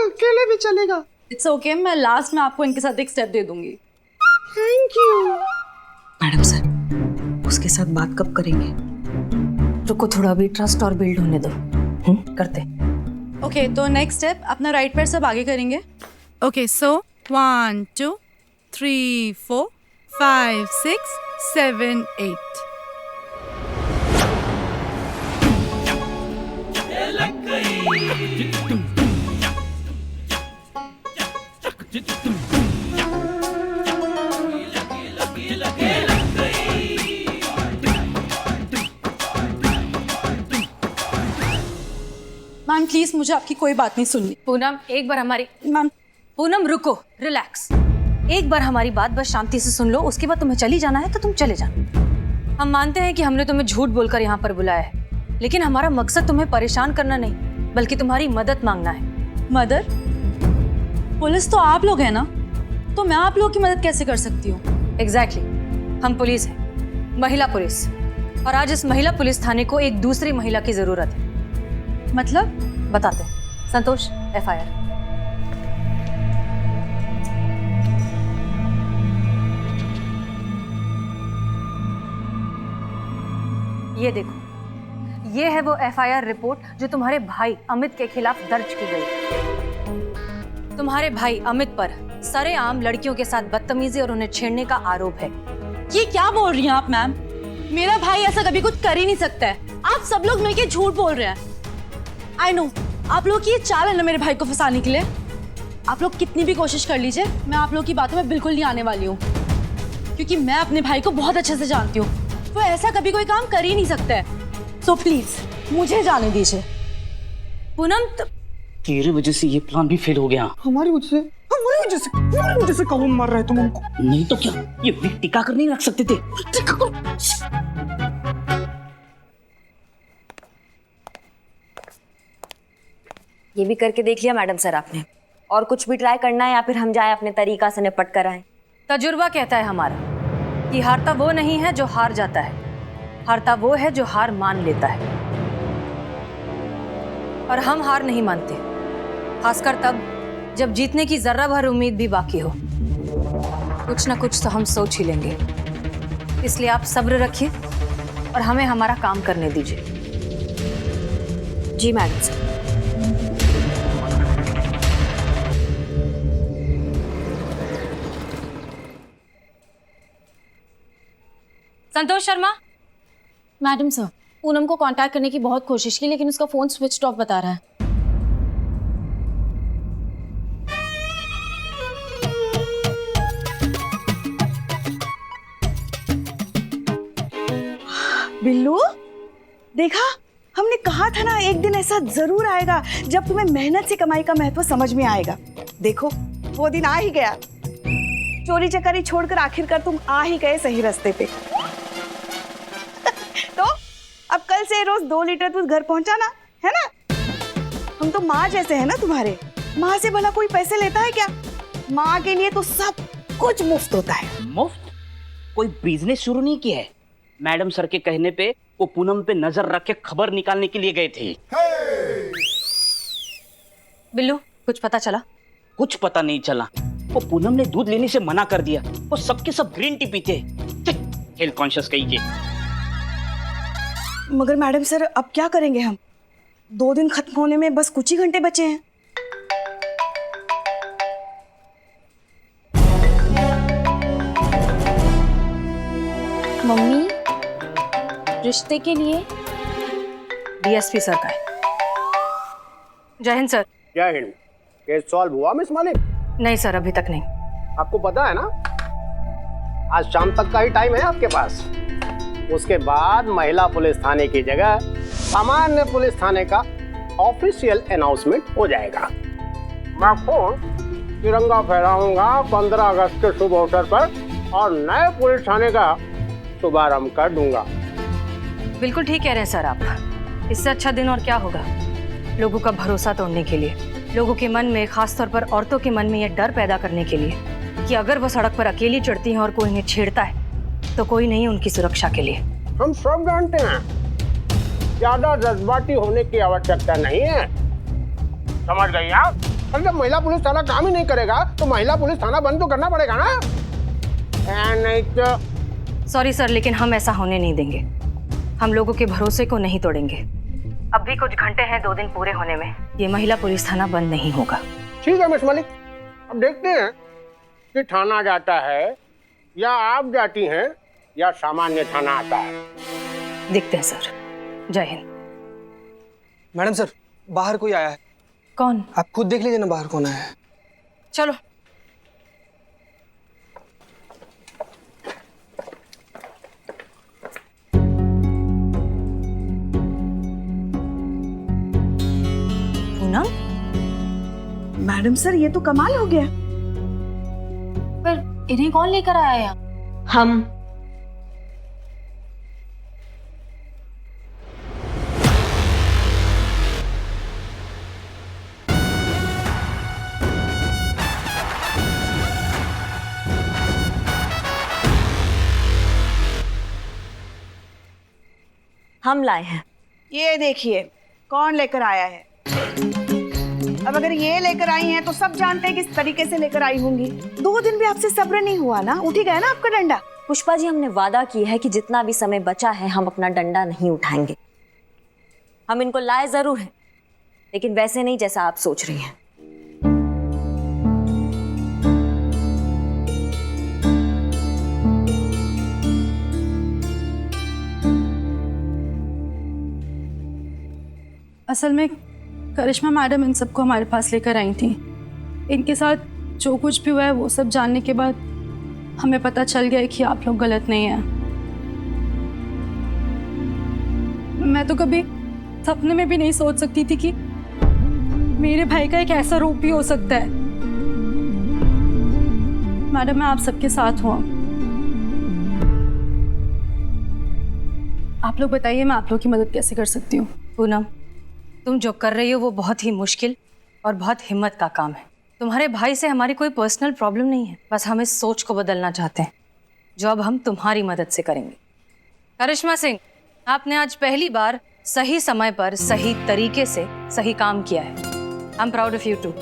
[SPEAKER 3] अकेले भी चलेगा।
[SPEAKER 14] इट्स ओके, मैं लास्ट में आपको इनके साथ एक स्टेप दे दूंगी।
[SPEAKER 3] Thank you.
[SPEAKER 1] मैडम सर, उसके साथ बात कब करेंगे?
[SPEAKER 5] रुको, थोड़ा भी ट्रस्ट और बिल्ड होने दो। करते।
[SPEAKER 14] ओके, तो नेक्स्ट स्टेप, अपना राइट पैर सब आगे करेंगे। Okay, so 1, 2, 3, 4, 5, 6, 7, 8. मैम प्लीज, मुझे आपकी कोई बात नहीं सुननी।
[SPEAKER 5] पूनम, एक बार हमारी
[SPEAKER 14] मैम।
[SPEAKER 5] पूनम रुको, रिलैक्स। एक बार हमारी बात बस शांति से सुन लो, उसके बाद तुम्हें चली जाना है तो तुम चले जाना। हम मानते हैं कि हमने तुम्हें झूठ बोलकर यहाँ पर बुलाया है, लेकिन हमारा मकसद तुम्हें परेशान करना नहीं, बल्कि तुम्हारी मदद मांगना है।
[SPEAKER 14] मदद? पुलिस तो आप लोग हैं ना, तो मैं आप लोगों की मदद कैसे कर सकती हूँ?
[SPEAKER 5] एग्जैक्टली, हम पुलिस हैं, महिला पुलिस, और आज इस महिला पुलिस थाने को एक दूसरी महिला की जरूरत है।
[SPEAKER 14] मतलब?
[SPEAKER 5] बताते हैं। संतोष, एफआईआर। ये देखो, ये है वो एफआईआर रिपोर्ट जो तुम्हारे भाई अमित के खिलाफ दर्ज की गई। तुम्हारे भाई अमित पर सरेआम लड़कियों के साथ बदतमीजी और उन्हें छेड़ने का आरोप है।
[SPEAKER 14] ये क्या बोल रही हैं आप मैम? मेरा भाई ऐसा कभी कुछ कर ही नहीं सकता है। आप सब लोग मिलकर झूठ बोल रहे हैं। आई नो आप लोग की ये चाल है ना मेरे भाई को फंसाने के लिए। आप लोग कितनी भी कोशिश कर लीजिए, मैं आप लोग की बातों में बिल्कुल नहीं आने वाली हूँ, क्योंकि मैं अपने भाई को बहुत अच्छे से जानती हूँ। वो ऐसा कभी कोई काम कर ही नहीं सकता है। सो प्लीज मुझे जाने दीजिए। पूनम,
[SPEAKER 6] तेरी वजह से ये प्लान भी फेल हो गया।
[SPEAKER 3] हमारी वजह से कौन मार रहा है तुम हमको?
[SPEAKER 6] नहीं तो क्या, ये विक टिका कर नहीं रख सकते थे?
[SPEAKER 4] ये भी करके देख लिया मैडम सर आपने? और कुछ भी ट्राई करना है या फिर हम जाए अपने तरीका से निपट कर आए?
[SPEAKER 5] तजुर्बा कहता है हमारा कि हारता वो नहीं है जो हार जाता है, हारता वो है जो हार मान लेता है। और हम हार नहीं मानते, खासकर तब जब जीतने की जर्रा भर उम्मीद भी बाकी हो। कुछ ना कुछ तो हम सोच ही लेंगे, इसलिए आप सब्र रखिए और हमें हमारा काम करने दीजिए।
[SPEAKER 4] जी madam sir.
[SPEAKER 5] Santosh Sharma.
[SPEAKER 2] Madam sir, Poonam को कांटेक्ट करने की बहुत कोशिश की, लेकिन उसका फोन स्विच ऑफ बता रहा है।
[SPEAKER 1] बिल्लू, देखा, हमने कहा था ना एक दिन ऐसा जरूर आएगा जब तुम्हें मेहनत से कमाई का महत्व समझ में आएगा। देखो वो दिन आ ही गया। चोरी चकारी छोड़कर आखिरकार तुम आ ही गए सही रास्ते पे। तो अब कल से रोज 2 लीटर दूध घर पहुंचाना है ना। हम तो माँ जैसे है ना तुम्हारे। माँ से भला कोई पैसे लेता है क्या? माँ के लिए तो सब कुछ मुफ्त होता है।
[SPEAKER 6] मुफ्त? कोई बिजनेस शुरू नहीं किया है? मैडम सर के कहने पे वो पूनम पे नजर रख के खबर निकालने के लिए गए थे।
[SPEAKER 5] बिल्लू, कुछ पता चला?
[SPEAKER 6] कुछ पता नहीं चला। वो पूनम ने दूध लेने से मना कर दिया। वो सबके सब ग्रीन टी पीते। हेल्थ कॉन्शियस कहीं के।
[SPEAKER 1] मगर मैडम सर, अब क्या करेंगे हम? 2 दिन खत्म होने में बस कुछ ही घंटे बचे हैं।
[SPEAKER 2] मम्मी, रिश्ते के लिए
[SPEAKER 5] डीएसपी सर का है। जय हिंद सर।
[SPEAKER 11] जय हिंद। केस सॉल्व हुआ मिस मालिक?
[SPEAKER 5] नहीं सर, अभी तक नहीं।
[SPEAKER 11] आपको पता है ना, आज शाम तक का ही टाइम है आपके पास। उसके बाद महिला पुलिस थाने की जगह सामान्य पुलिस थाने का ऑफिशियल अनाउंसमेंट हो जाएगा। मैं खुद तिरंगा फहराऊंगा 15 अगस्त के शुभ अवसर पर और नए पुलिस थाने का शुभारंभ कर दूंगा।
[SPEAKER 5] बिल्कुल ठीक कह रहे हैं सर आप। इससे अच्छा दिन और क्या होगा लोगों का भरोसा तोड़ने के लिए, लोगों के मन में, खासतौर पर औरतों के मन में यह डर पैदा करने के लिए कि अगर वो सड़क पर अकेली चढ़ती हैं और कोई इन्हें छेड़ता है तो कोई नहीं उनकी सुरक्षा के लिए।
[SPEAKER 11] हम सब जानते हैं ज्यादा जज्बाती होने की आवश्यकता नहीं है, समझ गई आप? और जब महिला पुलिस थाना काम ही नहीं करेगा तो महिला पुलिस थाना बंद तो करना पड़ेगा ना। नहीं तो
[SPEAKER 5] सॉरी सर, लेकिन हम ऐसा होने नहीं देंगे। हम लोगों के भरोसे को नहीं तोड़ेंगे। अब भी कुछ घंटे हैं 2 दिन पूरे होने में। ये महिला पुलिस थाना बंद नहीं होगा।
[SPEAKER 11] ठीक है मिस मलिक, अब देखते हैं कि थाना जाता है या आप जाती हैं या सामान्य थाना आता है।
[SPEAKER 5] देखते हैं सर। जय हिंद।
[SPEAKER 3] मैडम सर, बाहर कोई आया है।
[SPEAKER 5] कौन?
[SPEAKER 3] आप खुद देख लीजिए ना बाहर कौन आया है।
[SPEAKER 5] चलो। पूनम?
[SPEAKER 1] मैडम सर, ये तो कमाल हो गया।
[SPEAKER 2] पर इन्हें कौन लेकर आया यहाँ?
[SPEAKER 4] हम। हम लाए हैं।
[SPEAKER 1] ये देखिए कौन लेकर आया है। अब अगर ये लेकर आई हैं तो सब जानते हैं किस तरीके से लेकर आई होंगी। 2 दिन भी आपसे सब्र नहीं हुआ ना, उठ ही गया ना आपका डंडा।
[SPEAKER 4] पुष्पा जी, हमने वादा किया है कि जितना भी समय बचा है हम अपना डंडा नहीं उठाएंगे। हम इनको लाए जरूर हैं, लेकिन वैसे नहीं जैसा आप सोच रही हैं।
[SPEAKER 14] असल में करिश्मा मैडम इन सबको हमारे पास लेकर आई थी। इनके साथ जो कुछ भी हुआ है वो सब जानने के बाद हमें पता चल गया है कि आप लोग गलत नहीं हैं। मैं तो कभी सपने में भी नहीं सोच सकती थी कि मेरे भाई का एक ऐसा रूप भी हो सकता है। मैडम, मैं आप सबके साथ हूँ। आप लोग बताइए मैं आप लोग की मदद कैसे कर सकती हूँ।
[SPEAKER 5] पूनम, तुम जो कर रही हो वो बहुत ही मुश्किल और बहुत हिम्मत का काम है। तुम्हारे भाई से हमारी कोई पर्सनल प्रॉब्लम नहीं है, बस हम इस सोच को बदलना चाहते हैं, जो अब हम तुम्हारी मदद से करेंगे। करिश्मा सिंह, आपने आज पहली बार सही समय पर सही तरीके से सही काम किया है। I am proud of you too.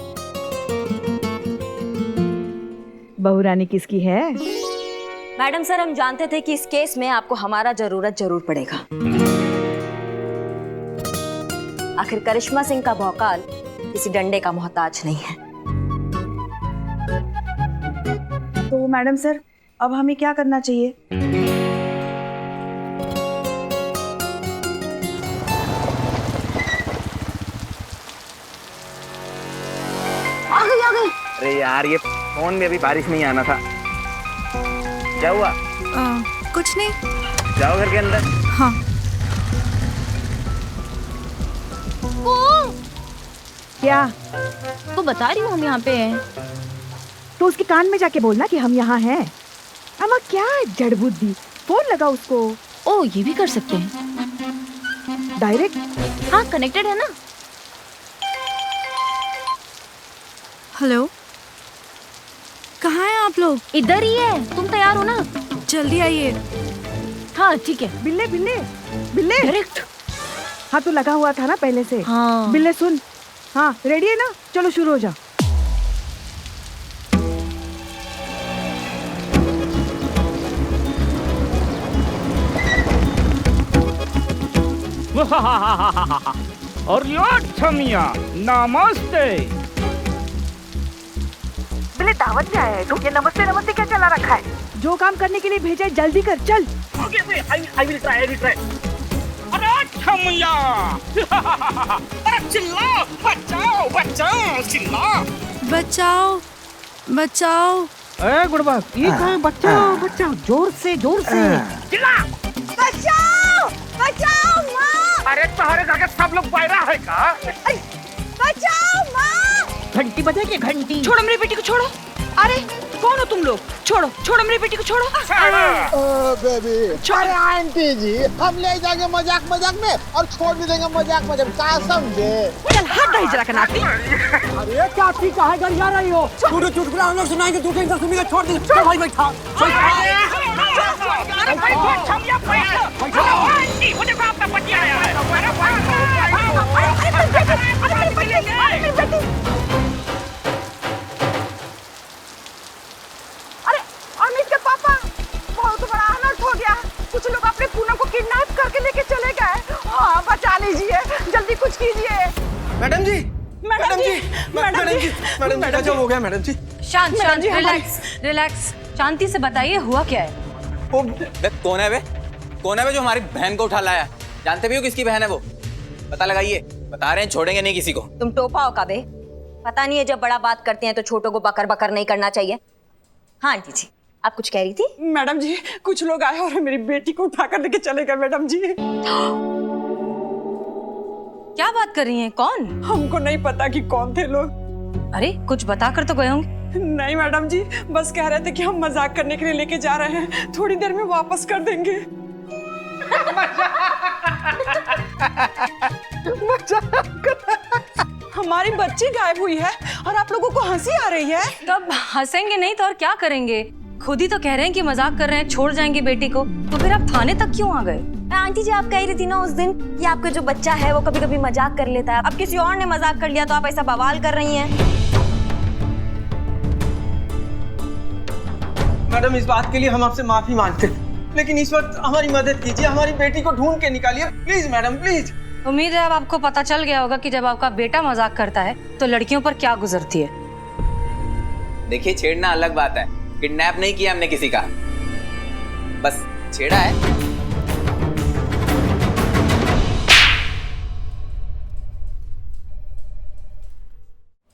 [SPEAKER 1] बहू रानी किसकी है?
[SPEAKER 4] मैडम सर, हम जानते थे कि इस केस में आपको हमारा जरूरत जरूर पड़ेगा। आखिर करिश्मा सिंह का भौकाल किसी डंडे का मोहताज नहीं है।
[SPEAKER 1] तो मैडम सर, अब हमें क्या करना चाहिए?
[SPEAKER 4] आ गई।
[SPEAKER 9] अरे यार, ये फोन में अभी बारिश नहीं आना था। क्या हुआ?
[SPEAKER 14] कुछ नहीं।
[SPEAKER 9] जाओ घर के अंदर।
[SPEAKER 14] हाँ।
[SPEAKER 1] क्या?
[SPEAKER 2] तो बता रही हूँ हम यहाँ पे हैं।
[SPEAKER 1] तो उसके कान में जाके बोलना कि हम यहाँ हैं। अम्मा क्या जड़ बुद्धि, फोन लगा उसको।
[SPEAKER 2] ओ, ये भी कर सकते हैं
[SPEAKER 1] डायरेक्ट।
[SPEAKER 2] हाँ, कनेक्टेड है ना।
[SPEAKER 14] हेलो, कहाँ हैं आप लोग?
[SPEAKER 2] इधर ही है, तुम तैयार हो ना?
[SPEAKER 14] जल्दी आइए।
[SPEAKER 2] हाँ ठीक है।
[SPEAKER 1] बिल्ले बिल्ले बिल्ले
[SPEAKER 2] डायरेक्ट।
[SPEAKER 1] हाँ, तो लगा हुआ था ना पहले से।
[SPEAKER 2] हाँ।
[SPEAKER 1] बिल्ले सुन, हाँ रेडी है ना? चलो शुरू हो जा।
[SPEAKER 11] और छमिया नमस्ते।
[SPEAKER 1] बिल्ले दावत में आया है तो ये नमस्ते नमस्ते क्या चला रखा है? जो काम करने के लिए भेजा है जल्दी कर, चल।
[SPEAKER 11] I will try. अरे छमिया अरे चिल्ला, बचाओ चिल्ला।
[SPEAKER 14] बचाओ।
[SPEAKER 3] ए गुड़बा, ये कहाँ? बचाओ, जोर से
[SPEAKER 11] चिल्ला।
[SPEAKER 1] बचाओ माँ!
[SPEAKER 11] अरे तुम्हारे घर के सब लोग बाहर है का?
[SPEAKER 1] बचाओ माँ!
[SPEAKER 3] घंटी बजेगी, घंटी।
[SPEAKER 1] छोड़ो मेरी बेटी को, छोड़ो। अरे कौन हो तुम लोग? छोड़ो मेरी बेटी को, छोड़ो।
[SPEAKER 15] बेबी, अरे आंटी जी, हम ले जाएंगे मजाक में और छोड़ भी देंगे मजाक में, क्या समझे?
[SPEAKER 1] चल हट दही जरा कनाती।
[SPEAKER 3] अरे चाची कहाँ घर जा रही हो? तूने चुटकुला हम लोग सुनाएंगे, तू टेंशन सुनिएगा, छोड़ दे। चल भाई बैठा।
[SPEAKER 1] अरे अमित के पापा, बहुत बड़ा अनर्थ हो गया। कुछ लोग अपने पूनम को किडनैप करके लेके चले गए। हाँ, बचा लीजिए, जल्दी कुछ कीजिए।
[SPEAKER 8] मैडम जी,
[SPEAKER 1] मैडम
[SPEAKER 8] हो गया मैडम जी।
[SPEAKER 5] शांत, रिलैक्स। शांति से बताइए हुआ क्या है?
[SPEAKER 9] कौन है वे जो हमारी बहन को उठा लाया? जानते भी हो किसकी बहन है वो? पता लगाइए। बता रहे हैं, छोड़ेंगे नहीं किसी को।
[SPEAKER 4] तुम टोपा हो कबे? पता नहीं है, जब बड़ा बात करते हैं तो छोटों को बकर नहीं करना चाहिए। हाँ आंटी जी, आप कुछ कह रही थी?
[SPEAKER 1] मैडम जी, कुछ लोग आए और मेरी बेटी को उठाकर लेके चले गए मैडम जी।
[SPEAKER 5] क्या बात कर रही हैं? कौन?
[SPEAKER 1] हमको नहीं पता कि कौन थे लोग।
[SPEAKER 5] अरे कुछ बता कर तो गए होंगे।
[SPEAKER 1] नहीं मैडम जी, बस कह रहे थे कि हम मजाक करने के लिए लेके जा रहे हैं, थोड़ी देर में वापस कर देंगे। हमारी बच्ची गायब हुई है और आप लोगों को हंसी आ रही है।
[SPEAKER 5] तब हंसेंगे नहीं तो और क्या करेंगे? खुद ही तो कह रहे हैं कि मजाक कर रहे हैं, छोड़ जाएंगे बेटी को, तो फिर आप थाने तक क्यों आ गए?
[SPEAKER 4] आंटी जी आप कह रही थी ना उस दिन कि आपका जो बच्चा है वो कभी कभी मजाक कर लेता है, अब किसी और ने मजाक कर लिया तो आप ऐसा बवाल कर रही हैं।
[SPEAKER 10] मैडम इस बात के लिए हम आपसे माफी मांगते हैं, लेकिन इस वक्त हमारी मदद कीजिए, हमारी बेटी को ढूंढ के निकालिए प्लीज मैडम प्लीज।
[SPEAKER 5] उम्मीद है अब आपको पता चल गया होगा कि जब आपका बेटा मजाक करता है तो लड़कियों पर क्या गुजरती है।
[SPEAKER 9] देखिए छेड़ना अलग बात है, किडनैप नहीं किया हमने किसी का, बस छेड़ा है।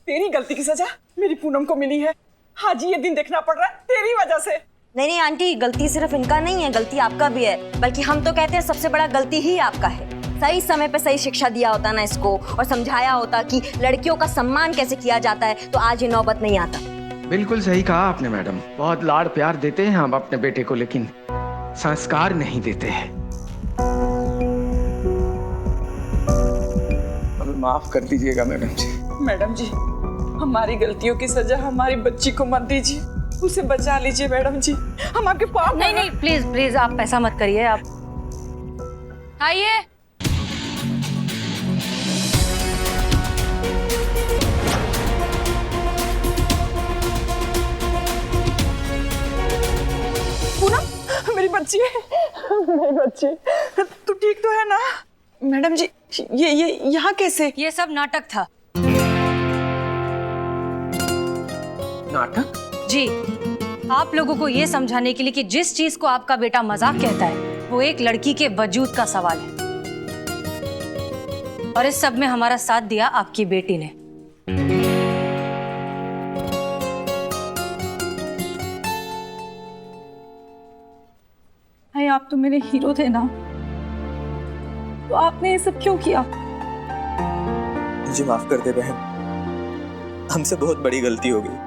[SPEAKER 1] तेरी गलती की सजा मेरी पूनम को मिली है। हाँ जी, ये दिन देखना पड़ रहा है तेरी वजह से।
[SPEAKER 4] नहीं नहीं आंटी, गलती सिर्फ इनका नहीं है, गलती आपका भी है, बल्कि हम तो कहते हैं सबसे बड़ा गलती ही आपका है। सही समय पे सही शिक्षा दिया होता ना इसको, और समझाया होता कि लड़कियों का सम्मान कैसे किया जाता है, तो आज ये नौबत नहीं आता।
[SPEAKER 16] बिल्कुल सही कहा आपने मैडम, बहुत लाड़ प्यार देते हैं हम अपने बेटे को, लेकिन संस्कार नहीं देते हैं।
[SPEAKER 8] हमें माफ कर दीजिएगा मैडम जी।
[SPEAKER 1] मैडम जी, हमारी गलतियों की सजा हमारी बच्ची को मत दीजिए, उसे बचा लीजिए मैडम जी, हम आपके पास।
[SPEAKER 5] नहीं नहीं प्लीज प्लीज आप ऐसा मत करिए। आप आइए।
[SPEAKER 1] पूनम मेरी बच्ची है, मेरी बच्ची, तू ठीक तो है ना? मैडम जी ये यहाँ कैसे?
[SPEAKER 5] ये सब नाटक था।
[SPEAKER 10] नाटक?
[SPEAKER 5] जी, आप लोगों को ये समझाने के लिए कि जिस चीज को आपका बेटा मजाक कहता है वो एक लड़की के वजूद का सवाल है, और इस सब में हमारा साथ दिया आपकी बेटी ने।
[SPEAKER 14] भाई आप तो मेरे हीरो थे ना, तो आपने ये सब क्यों किया?
[SPEAKER 9] मुझे माफ कर दे बहन, हमसे बहुत बड़ी गलती हो गई,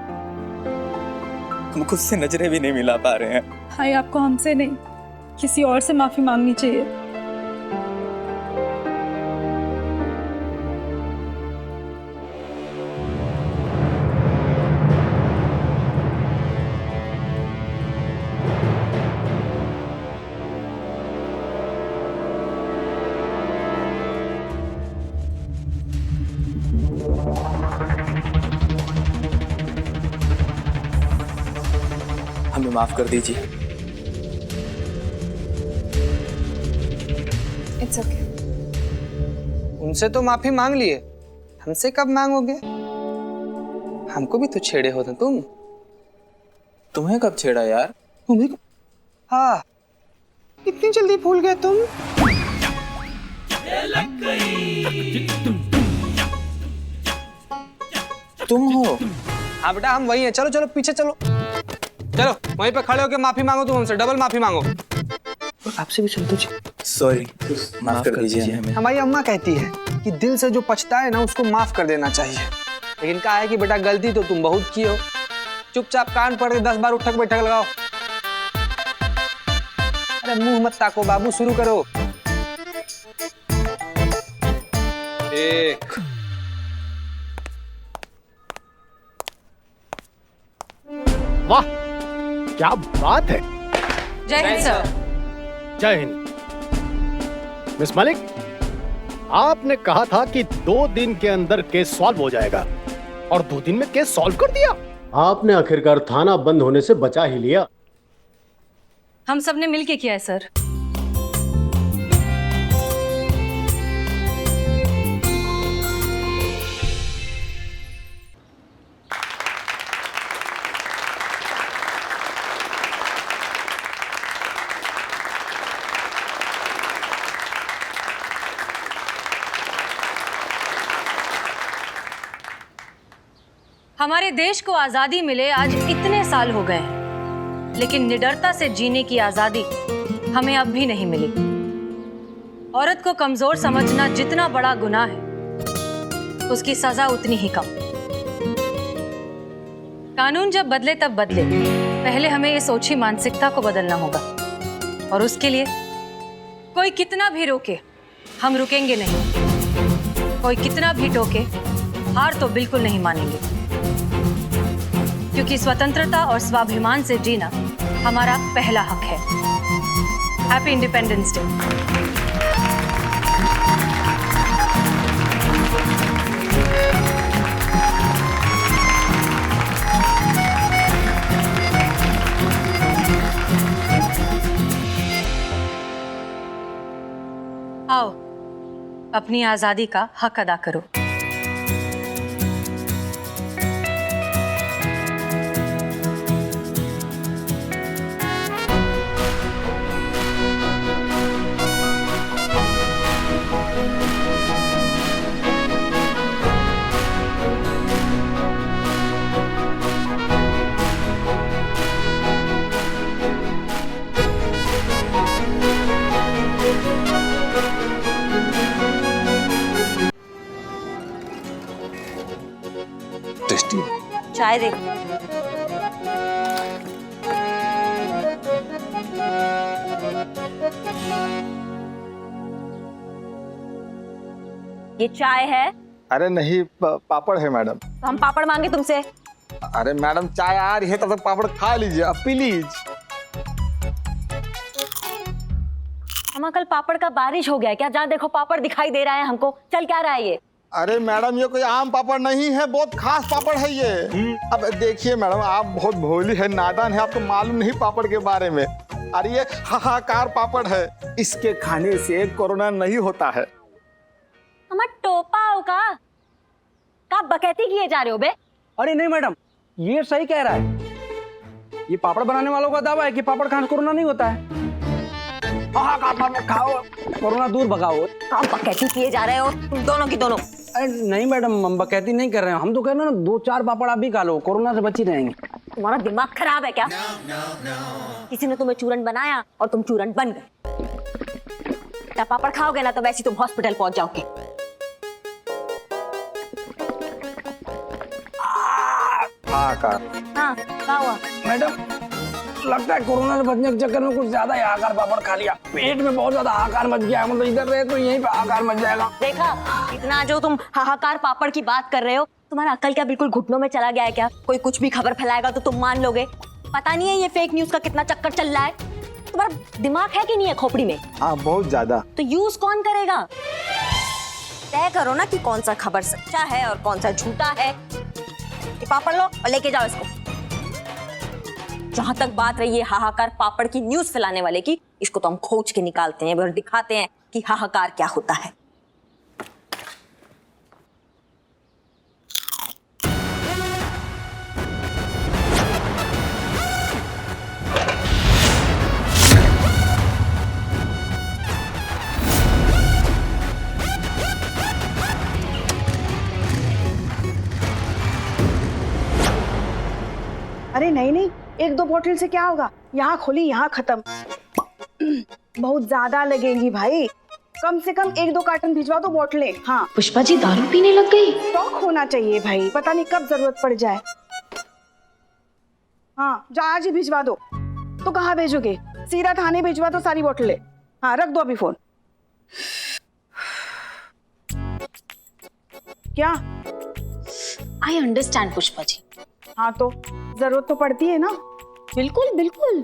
[SPEAKER 9] हम खुद से नजरें भी नहीं मिला पा रहे हैं।
[SPEAKER 14] भाई आपको हमसे नहीं किसी और से माफी मांगनी चाहिए।
[SPEAKER 9] हमें माफ कर दीजिए।
[SPEAKER 3] It's okay. उनसे तो माफी मांग लिए, हमसे कब मांगोगे? हमको भी तो छेड़े हो तुम।
[SPEAKER 9] तुम्हें कब छेड़ा यार?
[SPEAKER 3] तुम्हें? हाँ, इतनी जल्दी भूल गए तुम?
[SPEAKER 9] तुम हो?
[SPEAKER 3] हाँ बेटा हम वही हैं, चलो चलो पीछे चलो, चलो वहीं पे खड़े होके माफी मांगो, तुम हमसे डबल माफी मांगो। आपसे भी चलते
[SPEAKER 9] सॉरी, माफ कर दीजिए हमें।
[SPEAKER 3] हमारी अम्मा कहती है कि दिल से जो पछता है ना उसको माफ कर देना चाहिए, लेकिन कहा है कि बेटा गलती तो तुम बहुत की हो। चुपचाप कान पकड़ के 10 बार उठक बैठक लगाओ। अरे मुंह मत ताको बाबू, शुरू करो। एक,
[SPEAKER 11] वाह क्या बात है।
[SPEAKER 5] जय हिंद सर।
[SPEAKER 11] जय हिंद। मिस मलिक, आपने कहा था कि 2 दिन के अंदर केस सॉल्व हो जाएगा, और 2 दिन में केस सॉल्व कर दिया।
[SPEAKER 17] आपने आखिरकार थाना बंद होने से बचा ही लिया।
[SPEAKER 5] हम सबने मिलके किया है सर। हमारे देश को आजादी मिले आज इतने साल हो गए हैं, लेकिन निडरता से जीने की आजादी हमें अब भी नहीं मिली। औरत को कमजोर समझना जितना बड़ा गुनाह है, उसकी सजा उतनी ही कम। कानून जब बदले तब बदले, पहले हमें इस ओछी मानसिकता को बदलना होगा, और उसके लिए कोई कितना भी रोके हम रुकेंगे नहीं, कोई कितना भी टोके हार तो बिल्कुल नहीं मानेंगे, क्योंकि स्वतंत्रता और स्वाभिमान से जीना हमारा पहला हक है। Happy independence day. अपनी आजादी का हक अदा करो।
[SPEAKER 4] चाय दे। ये चाय है?
[SPEAKER 15] अरे नहीं, पापड़ है मैडम।
[SPEAKER 4] तो हम पापड़ मांगे तुमसे?
[SPEAKER 15] अरे मैडम चाय आ रही है तब तक पापड़ खा लीजिए अब, प्लीज।
[SPEAKER 4] हम कल पापड़ का बारिश हो गया क्या? जहाँ देखो पापड़ दिखाई दे रहा है हमको। चल क्या रहा है ये?
[SPEAKER 15] अरे मैडम ये कोई आम पापड़ नहीं है, बहुत खास पापड़ है ये। अब देखिए मैडम, आप बहुत भोली है, नादान है, आपको मालूम नहीं पापड़ के बारे में। अरे ये हाहाकार पापड़ है, इसके खाने से कोरोना नहीं होता है।
[SPEAKER 4] हमार टोपा हो का बकैती किए जा रहे हो बे?
[SPEAKER 6] अरे नहीं मैडम, ये सही कह रहा है। ये पापड़ बनाने वालों का दावा है कि पापड़ खाने से कोरोना नहीं होता है। खाओ, कोरोना दूर भगाओ।
[SPEAKER 4] आप बकैती किए जा रहे हो तुम दोनों की दोनों।
[SPEAKER 6] अरे नहीं मैडम, हम बकैती नहीं कर रहे हैं। हम तो कह रहे हैं ना, 2-4 पापड़ आप भी खा लो, कोरोना से बची रहेंगे।
[SPEAKER 4] तुम्हारा दिमाग खराब है क्या? किसी ने तुम्हें चूरन बनाया और तुम चूरन बन गए। क्या पापड़ खाओगे ना तो वैसे तुम हॉस्पिटल पहुंच जाओगे। हाँ क्या हुआ?
[SPEAKER 6] मैडम लगता है कोरोना से बचने के चक्कर में कुछ ज्यादा ही आकार पापड़ खा लिया। पेट में बहुत ज्यादा आकार मच गया। मतलब इधर रहे तो यहीं पे आकार मच जाएगा।
[SPEAKER 4] देखा, इतना जो तुम हाहाकार पापड़ की बात कर रहे हो, तुम्हारा अक्ल क्या बिल्कुल घुटनों में चला गया है क्या? कोई कुछ भी खबर फैलाएगा तो तुम मान लोगे? पता नहीं है ये फेक न्यूज का कितना चक्कर चल रहा है। तुम्हारा दिमाग है कि नहीं है खोपड़ी में?
[SPEAKER 15] हाँ बहुत ज्यादा।
[SPEAKER 4] तो यूज कौन करेगा? तय करो ना कि कौन सा खबर सच्चा है और कौन सा झूठा है। ये पापड़ लो और लेके जाओ इसको। जहां तक बात रही है हाहाकार पापड़ की न्यूज फैलाने वाले की, इसको तो हम खोज के निकालते हैं और दिखाते हैं कि हाहाकार क्या होता है।
[SPEAKER 1] अरे नहीं नहीं, 1-2 बोतल से क्या होगा? यहाँ खोली यहाँ खत्म। बहुत ज्यादा लगेंगी भाई, कम से कम 1-2 कार्टन भिजवा दो बोतलें। हाँ
[SPEAKER 2] पुष्पा जी दारू पीने लग गई।
[SPEAKER 1] स्टॉक होना चाहिए भाई, पता नहीं कब जरूरत पड़ जाए। हाँ जा आज ही भिजवा दो। तो कहाँ भेजोगे? सीधा थाने भिजवा दो सारी बोतलें। हाँ रख दो अभी फोन। क्या?
[SPEAKER 2] I understand Pushpa ji.
[SPEAKER 1] हाँ तो जरूरत तो पड़ती है ना।
[SPEAKER 2] बिल्कुल बिल्कुल।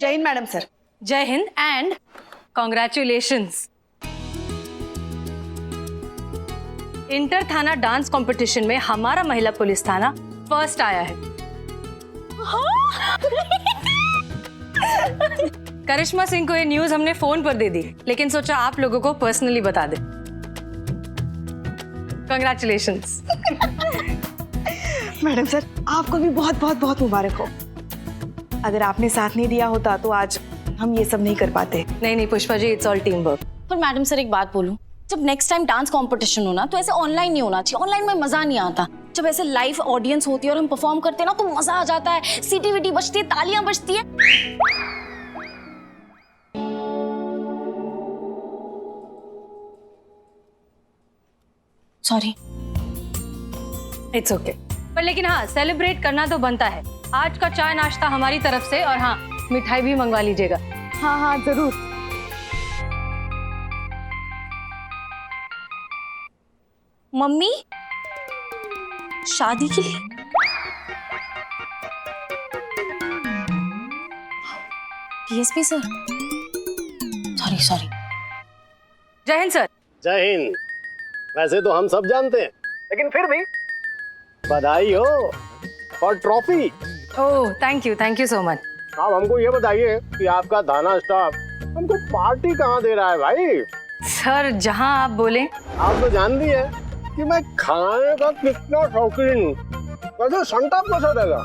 [SPEAKER 1] जय हिंद मैडम सर।
[SPEAKER 5] जय हिंद एंड कॉन्ग्रेचुलेशंस। इंटर थाना डांस कंपटीशन में हमारा महिला पुलिस थाना फर्स्ट आया है। करिश्मा सिंह को ये न्यूज हमने फोन पर दे दी, लेकिन सोचा आप लोगों को पर्सनली बता दे। कंग्रेचुलेशंस।
[SPEAKER 1] मैडम सर आपको भी बहुत बहुत बहुत मुबारक हो। अगर आपने साथ नहीं दिया होता तो आज हम ये सब नहीं कर पाते।
[SPEAKER 5] नहीं नहीं Pushpa ji, it's all team work.
[SPEAKER 2] पर मैडम सर एक बात बोलूं, जब नेक्स्ट टाइम डांस कंपटीशन हो ना तो ऐसे ऑनलाइन नहीं होना चाहिए। ऑनलाइन में मजा नहीं आता। जब ऐसे लाइव ऑडियंस होती है और हम परफॉर्म करते हैं ना तो मजा आ जाता है। सीटी वीटी बजती है, तालियां बजती है। सॉरी।
[SPEAKER 5] It's okay. पर लेकिन हाँ, सेलिब्रेट करना तो बनता है। आज का चाय नाश्ता हमारी तरफ से, और हाँ मिठाई भी मंगवा लीजिएगा।
[SPEAKER 1] हाँ हाँ जरूर।
[SPEAKER 2] मम्मी शादी के लिए डीएसपी सर, सॉरी।
[SPEAKER 5] जय हिंद सर।
[SPEAKER 17] जय हिंद। वैसे तो हम सब जानते हैं, लेकिन फिर भी बधाई हो और trophy.
[SPEAKER 5] Oh thank you so much.
[SPEAKER 17] आप हमको ये बताइए कि आपका थाना स्टाफ हमको पार्टी कहाँ दे रहा है भाई?
[SPEAKER 5] सर जहां आप बोले।
[SPEAKER 17] आप तो जानती है कि मैं खाने का कितना शौकीन हूँ। वैसे संता कैसा देगा?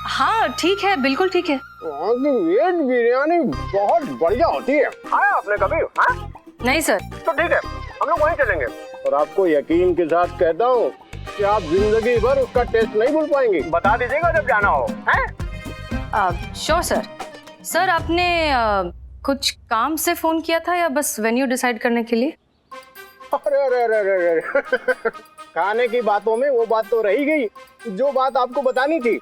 [SPEAKER 5] हाँ ठीक है, बिल्कुल ठीक है।
[SPEAKER 17] वहाँ की वेज बिरयानी बहुत बढ़िया होती है। खाया आपने कभी? हाँ?
[SPEAKER 5] नहीं सर।
[SPEAKER 17] तो ठीक है, हम लोग वहीं चलेंगे। और आपको यकीन के साथ कहता हूँ कि आप जिंदगी भर उसका टेस्ट नहीं भूल पाएंगे। बता दीजिएगा जब जाना हो। हैं?
[SPEAKER 5] Sure sir. सर आपने कुछ काम से फोन किया था या बस वेन्यू डिसाइड करने के लिए?
[SPEAKER 17] अरे अरे अरे अरे अरे खाने की बातों में वो बात तो रही गई जो बात आपको बतानी थी।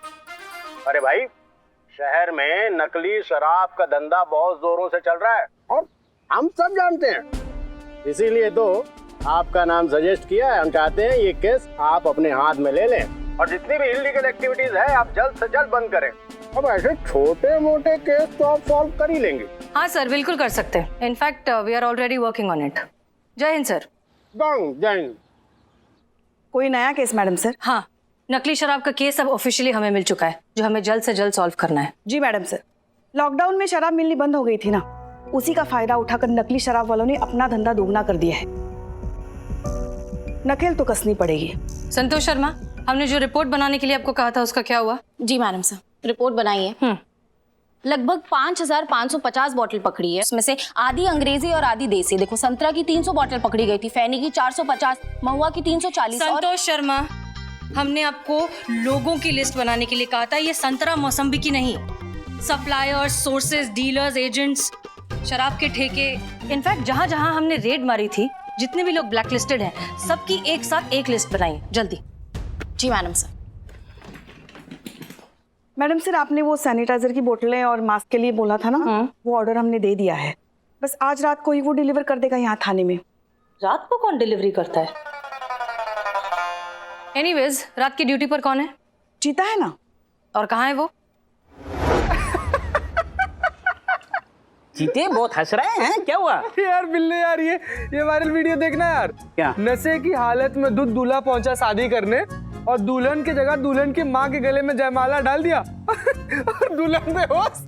[SPEAKER 17] अरे भाई, शहर में नकली शराब का धंधा बहुत जोरों से चल रहा है और हम सब जानते हैं। इसीलिए तो आपका नाम सजेस्ट किया है। हम चाहते हैं ये केस आप अपने हाथ में ले लें और जितनी भी इलीगल एक्टिविटीज है आप जल्द से जल्द बंद करें। अब ऐसे छोटे मोटे केस तो आप सॉल्व कर ही लेंगे।
[SPEAKER 5] हाँ सर, बिल्कुल कर सकते हैं। In fact we are already working on it. जय हिंद सर।
[SPEAKER 17] जय हिंद।
[SPEAKER 1] कोई नया केस मैडम सर?
[SPEAKER 5] हाँ, नकली शराब का केस अब ऑफिशियली हमें मिल चुका है जो हमें जल्द से जल्द सॉल्व करना है।
[SPEAKER 1] जी मैडम सर, लॉकडाउन में शराब मिलनी बंद हो गई थी ना, उसी का फायदा उठाकर नकली शराब वालों ने अपना धंधा दोगुना कर दिया है। नकेल तो कसनी पड़ेगी।
[SPEAKER 5] संतोष शर्मा, हमने जो रिपोर्ट बनाने के लिए आपको कहा था उसका क्या हुआ?
[SPEAKER 2] जी मैडम सर, रिपोर्ट बनाई है। लगभग 5550 बॉटल पकड़ी है। उसमें से आधी अंग्रेजी और आधी देसी। देखो, संतरा की 300 बॉटल पकड़ी गई थी, फैनी की 450, महुआ की 340।
[SPEAKER 5] संतोष शर्मा, हमने आपको लोगों की लिस्ट बनाने के लिए कहा था, ये संतरा मौसम्बी की नहीं। सप्लायर्स, सोर्सेज, डीलर्स, एजेंट्स, शराब के ठेके, इनफैक्ट जहां जहां हमने रेड मारी थी, जितने भी लोग ब्लैक लिस्टेड हैं, सबकी एक साथ एक लिस्ट बनाई जल्दी।
[SPEAKER 2] जी मैडम सर।
[SPEAKER 1] मैडम सर, आपने वो सैनिटाइजर की बोतलें और मास्क के लिए बोला था ना, वो ऑर्डर हमने दे दिया है। बस आज रात को ही वो डिलीवर कर देगा यहाँ थाने में।
[SPEAKER 5] रात को कौन डिलीवरी करता है? एनीवेज, रात की ड्यूटी पर कौन है?
[SPEAKER 1] चीता है ना।
[SPEAKER 5] और कहाँ है वो?
[SPEAKER 6] चीते बहुत हंस रहे हैं, क्या हुआ?
[SPEAKER 8] यार बिल्ले यार, ये वायरल वीडियो देखना यार।
[SPEAKER 6] क्या?
[SPEAKER 8] नशे की हालत में दूल्हा पहुंचा शादी करने और दुल्हन की जगह दुल्हन की माँ के गले में जयमाला डाल दिया और दुल्हन बेहोश।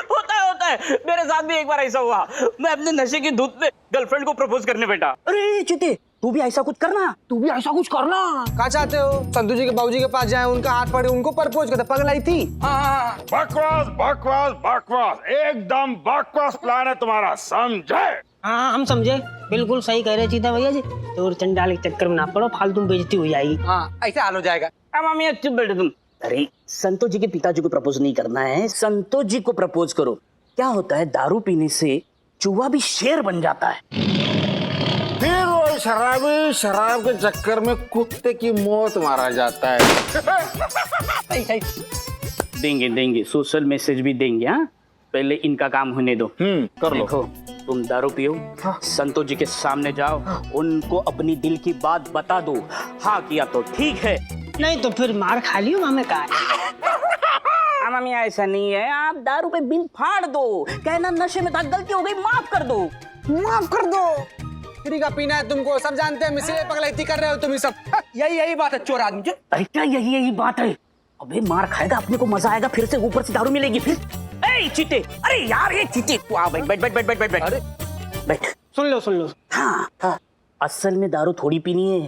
[SPEAKER 6] होता है, मेरे साथ भी एक बार ऐसा हुआ। मैं अपने नशे की धुत में गर्लफ्रेंड को प्रपोज करने बैठा। अरे चीते, तू भी ऐसा कुछ करना।
[SPEAKER 8] क्या चाहते हो? संतू जी के बाबूजी के पास जाए, उनका हाथ पड़े, उनको प्रपोज करते? पगलाई थी।
[SPEAKER 11] बकवास बकवास बकवास, एकदम बकवास प्लान है तुम्हारा, समझे?
[SPEAKER 10] हाँ हम समझे, बिल्कुल सही कह रहे चीता भैया जी। तो चंडाल के चक्कर में ना पड़ो, फालतू में बेइज्जती हो जाएगी।
[SPEAKER 8] हाँ, ऐसे हाल हो जाएगा।
[SPEAKER 6] मामी चुप बैठे तुम। अरे संतोष जी के पिताजी को प्रपोज नहीं करना है, संतोष जी को प्रपोज करो। क्या होता है, दारू पीने से चूहा भी शेर बन जाता है।
[SPEAKER 15] फिर वो शराब के चक्कर में कुत्ते की मौत मारा जाता है।
[SPEAKER 6] देंगे, सोशल मैसेज भी देंगे। हाँ, पहले इनका काम होने दो।
[SPEAKER 15] कर लो।
[SPEAKER 6] देखो, तुम दारू पियो, संतोष जी के सामने जाओ, उनको अपनी दिल की बात बता दो। हाँ किया तो ठीक है,
[SPEAKER 10] नहीं तो फिर मार खा लियो। मामे का
[SPEAKER 6] मामी ऐसा नहीं है, आप दारू पे बिल फाड़ दो, कहना नशे में था, गलती हो गई, माफ कर दो।
[SPEAKER 8] माफ कर दो। फ्री का पीना है तुमको, सब जानते हैं, इसीलिए पगलैती कर रहे हो तुम ही सब। यही बात है चोर आदमी।
[SPEAKER 6] अरे क्या यही बात है? अबे मार खाएगा, अपने को मजा आएगा, फिर से ऊपर से दारू मिलेगी फिर। ए चीते, अरे यार ये चीते, तू आ, बैठ। अरे बैठ,
[SPEAKER 10] सुन लो।
[SPEAKER 6] हाँ, असल में दारू थोड़ी पीनी है,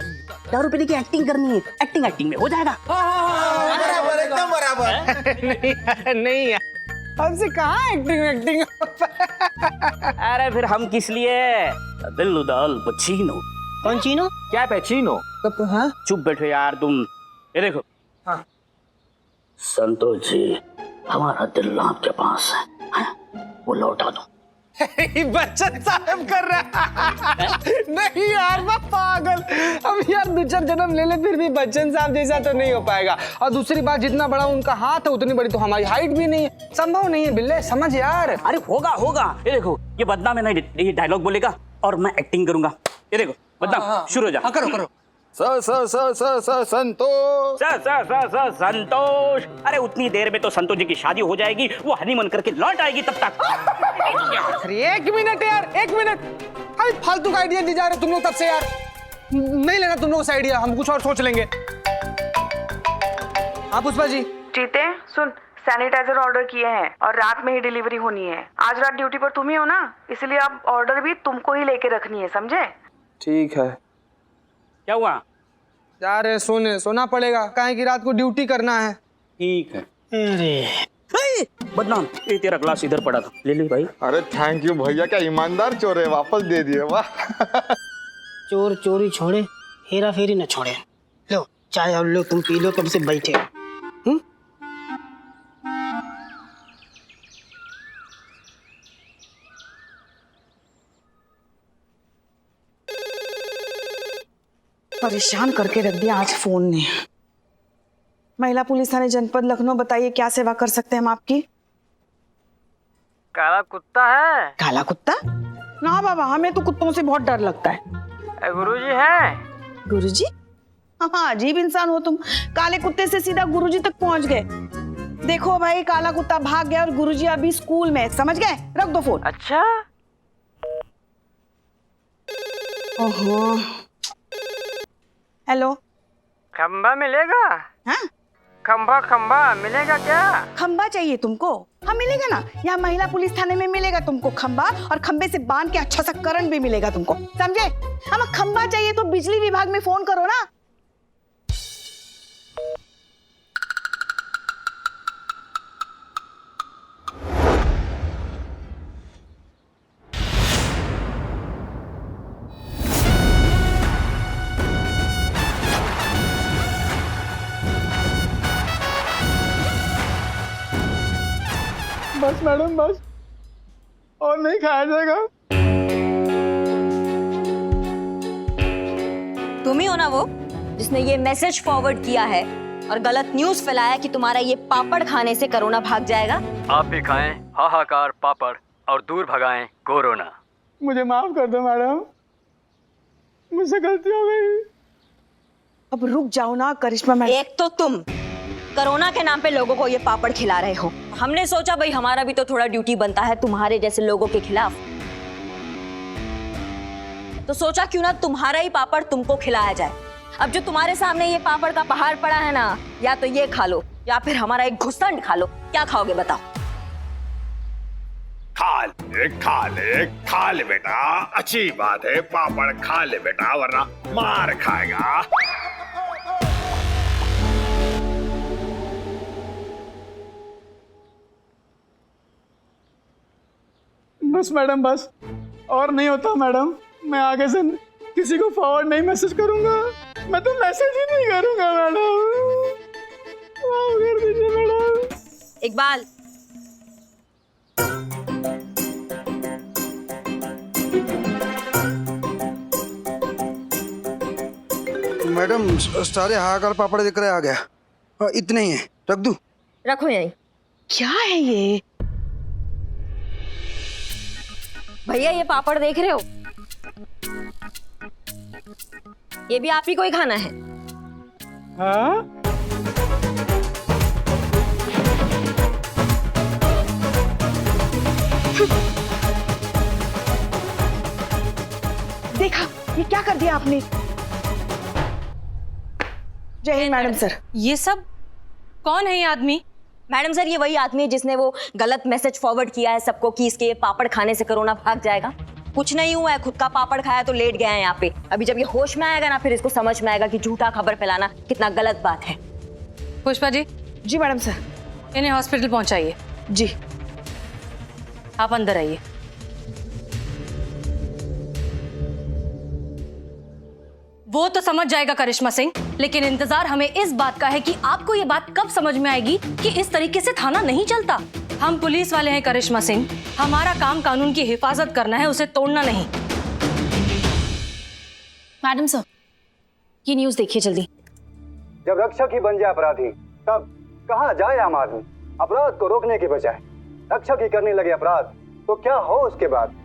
[SPEAKER 6] दारू पीने की एक्टिंग करनी है। एक्टिंग में हो जाएगा।
[SPEAKER 8] बराबर, एकदम बराबर। नहीं यार, हमसे कहाँ एक्टिंग।
[SPEAKER 6] अरे फिर हम किस लिए? दिल उदाल पचीनो।
[SPEAKER 10] कौन चीनो?
[SPEAKER 6] क्या पैचीनो?
[SPEAKER 10] हाँ?
[SPEAKER 6] चुप बैठो यार तुम। ये देखो।
[SPEAKER 10] हाँ।
[SPEAKER 6] संतोष जी, हमारा दिल आपके पास है, वो लौटा दो।
[SPEAKER 8] बच्चन साहब कर रहा। नहीं यार, मैं पागल। अब यार 2-4 जन्म ले ले फिर भी बच्चन साहब जैसा तो नहीं हो पाएगा। और दूसरी बात, जितना बड़ा उनका हाथ है उतनी बड़ी तो हमारी हाइट भी नहीं है, संभव नहीं है बिल्ले, समझ यार।
[SPEAKER 6] अरे होगा। ये देखो, ये बदनाम है ना, ये डायलॉग बोलेगा और मैं एक्टिंग करूंगा। ये देखो, बदनाम शुरू हो जा।
[SPEAKER 8] करो।
[SPEAKER 6] संतोष। अरे उतनी देर में तो संतोष जी की शादी हो जाएगी, वो हनीमून करके लौट आएगी तब तक।
[SPEAKER 8] अरे 1 मिनट यार, 1 मिनट। अरे फालतू का आइडिया दी जा रहे तुम लोग तब से यार। नहीं लेना तुम लोगों से आइडिया, हम कुछ और सोच लेंगे। आप पुष्पा जी।
[SPEAKER 1] चीते सुन, सैनिटाइजर ऑर्डर किए हैं और रात में ही डिलीवरी होनी है। आज रात ड्यूटी पर तुम ही हो ना, इसलिए अब ऑर्डर भी तुमको ही लेके रखनी है, समझे?
[SPEAKER 8] ठीक है।
[SPEAKER 6] क्या हुआ?
[SPEAKER 8] जा रहे सोना पड़ेगा, काहे की रात को ड्यूटी करना है।
[SPEAKER 6] ठीक है। अरे बदनाम, ये तेरा ग्लास इधर पड़ा था, ले ले भाई।
[SPEAKER 15] अरे थैंक यू भैया, क्या ईमानदार चोर है, वापस दे दिए। वाह
[SPEAKER 10] चोर चोरी छोड़े, हेरा फेरी न छोड़े। लो चाय और लो, तुम पी लो, कब से बैठे हो।
[SPEAKER 1] परेशान करके रख दिया आज फोन ने। महिला पुलिस थाने जनपद लखनऊ, बताइए क्या सेवा कर सकते हैं हम आपकी?
[SPEAKER 10] काला कुत्ता है?
[SPEAKER 1] काला कुत्ता? ना बाबा, हमें तो कुत्तों से बहुत डर लगता है।
[SPEAKER 10] गुरुजी है?
[SPEAKER 1] गुरुजी? हाँ, अजीब इंसान हो तुम, काले कुत्ते से सीधा गुरुजी तक पहुंच गए। देखो भाई, काला कुत्ता भाग गया और गुरुजी अभी स्कूल में, समझ गए? रख दो फोन।
[SPEAKER 10] अच्छा।
[SPEAKER 1] ओहो। हेलो,
[SPEAKER 10] खंबा मिलेगा?
[SPEAKER 1] हाँ?
[SPEAKER 10] खंबा मिलेगा क्या?
[SPEAKER 1] खंबा चाहिए तुमको? हाँ मिलेगा ना, यहाँ महिला पुलिस थाने में मिलेगा तुमको खंबा, और खंबे से बांध के अच्छा सा करंट भी मिलेगा तुमको, समझे? हमें खंबा चाहिए तो बिजली विभाग में फोन करो ना।
[SPEAKER 15] बस मैडम बस, और नहीं खाया जाएगा।
[SPEAKER 4] तुम ही हो ना वो जिसने ये मैसेज फॉरवर्ड किया है और गलत न्यूज फैलाया कि तुम्हारा ये पापड़ खाने से कोरोना भाग जाएगा?
[SPEAKER 18] आप भी खाएं हाहाकार पापड़ और दूर भगाएं कोरोना।
[SPEAKER 15] मुझे माफ कर दो मैडम, मुझसे गलती हो गई।
[SPEAKER 1] अब रुक जाओ ना करिश्मा मैडम।
[SPEAKER 4] एक तो तुम कोरोना के नाम पे लोगों को ये पापड़ खिला रहे हो, हमने सोचा भाई हमारा भी तो थोड़ा ड्यूटी बनता है तुम्हारे जैसे लोगों के खिलाफ, तो सोचा क्यों ना तुम्हारा ही पापड़ तुमको खिलाया जाए। अब जो तुम्हारे सामने ये पापड़ का पहाड़ पड़ा है ना, या तो ये खा लो या फिर हमारा एक घुसंड खा लो। क्या खाओगे बताओ?
[SPEAKER 17] खा ले बेटा, अच्छी बात है, पापड़ खा ले बेटा, वरना मार खाएगा।
[SPEAKER 15] बस मैडम बस, और नहीं होता मैडम, मैं आगे से किसी को फॉरवर्ड नहीं मैसेज करूंगा, मैं तो मैसेज ही नहीं करूंगा मैडम, माफ कर दीजिए मैडम।
[SPEAKER 4] इकबाल,
[SPEAKER 19] मैडम सारे हाहाकार पापड़ दिख रहे, आ गया। हाँ, इतने ही हैं, रख दूं?
[SPEAKER 4] रखो यहीं।
[SPEAKER 1] क्या है ये?
[SPEAKER 4] भैया ये पापड़ देख रहे हो, ये भी आप ही को ही खाना है।
[SPEAKER 15] हाँ?
[SPEAKER 1] देखा, ये क्या कर दिया आपने? जय हिंद मैडम सर।
[SPEAKER 5] ये सब कौन है ये आदमी?
[SPEAKER 4] मैडम सर, ये वही आदमी है जिसने वो गलत मैसेज फॉरवर्ड किया है सबको कि इसके पापड़ खाने से कोरोना भाग जाएगा। कुछ नहीं हुआ है, खुद का पापड़ खाया तो लेट गया है यहाँ पे। अभी जब ये होश में आएगा ना, फिर इसको समझ में आएगा कि झूठा खबर फैलाना कितना गलत बात है।
[SPEAKER 5] पुष्पा जी।
[SPEAKER 1] जी मैडम सर।
[SPEAKER 5] इन्हें हॉस्पिटल पहुंचाइए।
[SPEAKER 1] जी।
[SPEAKER 5] आप अंदर आइए। वो तो समझ जाएगा करिश्मा सिंह, लेकिन इंतजार हमें इस बात का है कि आपको ये बात कब समझ में आएगी कि इस तरीके से थाना नहीं चलता। हम पुलिस वाले हैं करिश्मा सिंह, हमारा काम कानून की हिफाजत करना है, उसे तोड़ना नहीं।
[SPEAKER 2] मैडम सर, ये न्यूज़ देखिए जल्दी।
[SPEAKER 20] जब रक्षक ही बन जाए अपराधी, तब कहाँ जाए आम आदमी? अपराध को रोकने के बजाय रक्षक ही करने लगे अपराध, तो क्या हो उसके बाद?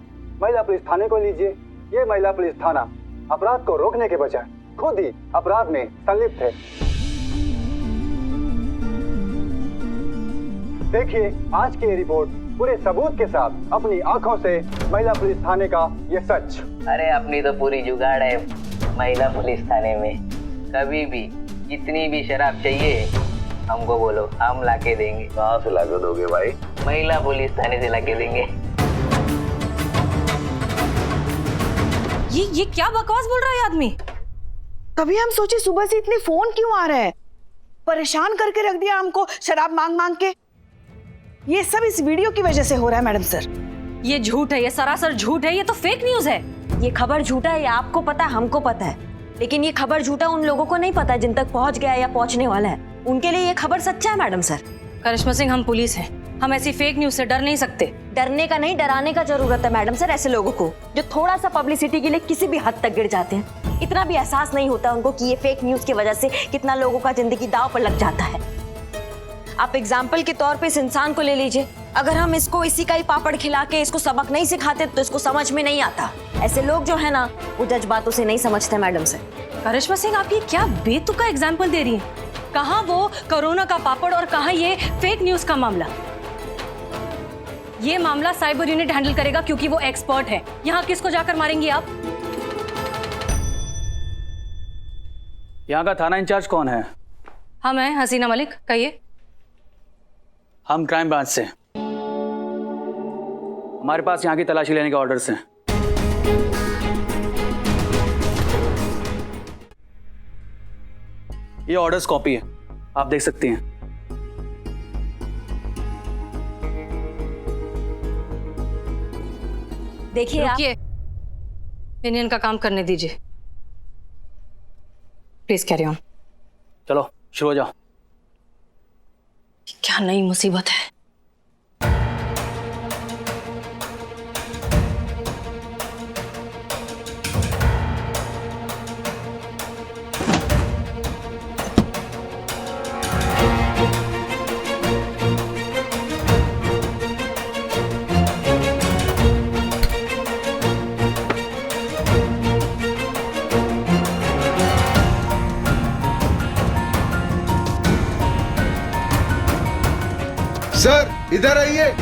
[SPEAKER 20] महिला पुलिस थाने को लीजिए, ये महिला पुलिस थाना अपराध को रोकने के बजाय खुद ही अपराध में संलिप्त है। देखिए आज की ये रिपोर्ट पूरे सबूत के साथ अपनी आंखों से महिला पुलिस थाने का ये सच।
[SPEAKER 9] अरे अपनी तो पूरी जुगाड़ है महिला पुलिस थाने में। कभी भी जितनी भी शराब चाहिए हमको बोलो, हम लाके देंगे।
[SPEAKER 17] कहाँ से लाके दोगे भाई?
[SPEAKER 9] महिला पुलिस थाने से लाके देंगे।
[SPEAKER 5] ये क्या बकवास बोल रहा है आदमी?
[SPEAKER 1] तभी हम सोचे सुबह से इतने फोन क्यों आ रहे हैं, परेशान करके रख दिया हमको शराब मांग मांग के। ये सब इस वीडियो की वजह से हो रहा है मैडम सर।
[SPEAKER 5] ये झूठ है, ये सरासर झूठ है, ये तो फेक न्यूज है।
[SPEAKER 4] ये खबर झूठा है, ये आपको पता है, हमको पता है, लेकिन ये खबर झूठा उन लोगों को नहीं पता जिन तक पहुंच गया या पहुंचने वाला है। उनके लिए ये खबर सच्चा है मैडम सर।
[SPEAKER 5] करिश्मा सिंह, हम पुलिस हैं, हम ऐसी फेक न्यूज से डर नहीं सकते।
[SPEAKER 4] डरने का नहीं, डराने का जरूरत है मैडम सर ऐसे लोगों को जो थोड़ा सा पब्लिसिटी के लिए किसी भी हद तक गिर जाते हैं। इतना भी एहसास नहीं होता उनको कि ये फेक न्यूज की वजह से कितना लोगों का जिंदगी दांव पर लग जाता है। आप एग्जाम्पल के तौर पे इस इंसान को ले लीजिए, अगर हम इसको इसी का ही पापड़ खिला के इसको सबक नहीं सिखाते तो इसको समझ में नहीं आता। ऐसे लोग जो है ना वो जज्बातों से नहीं समझते मैडम सर।
[SPEAKER 5] करिश्मा सिंह, आप ये क्या बेतुका एग्जाम्पल दे रही हैं? कहाँ वो कोरोना का पापड़ और कहाँ ये फेक न्यूज का मामला? ये मामला साइबर यूनिट हैंडल करेगा क्योंकि वो एक्सपर्ट है। यहाँ किसको जाकर मारेंगी आप?
[SPEAKER 18] यहाँ का थाना इंचार्ज कौन है?
[SPEAKER 5] हम हैं हसीना मलिक, कहिए।
[SPEAKER 18] हम क्राइम ब्रांच से, हमारे पास यहाँ की तलाशी लेने के ऑर्डर्स हैं। ये ऑर्डर्स कॉपी है, आप देख सकती हैं।
[SPEAKER 4] देखिए
[SPEAKER 5] रुकिए, इंडियन का काम करने दीजिए। Please carry on.
[SPEAKER 18] चलो शुरू हो जाओ।
[SPEAKER 5] क्या नई मुसीबत है।
[SPEAKER 13] सर इधर आइए।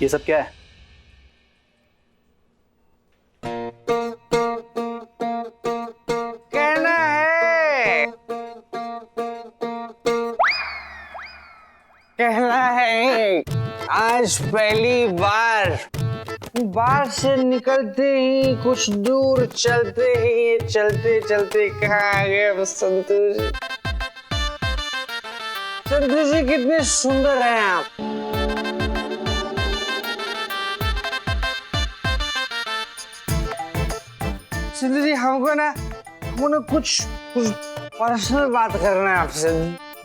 [SPEAKER 18] ये सब क्या है?
[SPEAKER 8] कहना है, कहना है आज पहली बार बार से निकलते ही कुछ दूर चलते ही चलते चलते कहाँ आ गए संतोष जी। संतोष जी कितने सुंदर हैं आप। संतोष जी हमको ना कुछ पर्सनल बात करना है आपसे,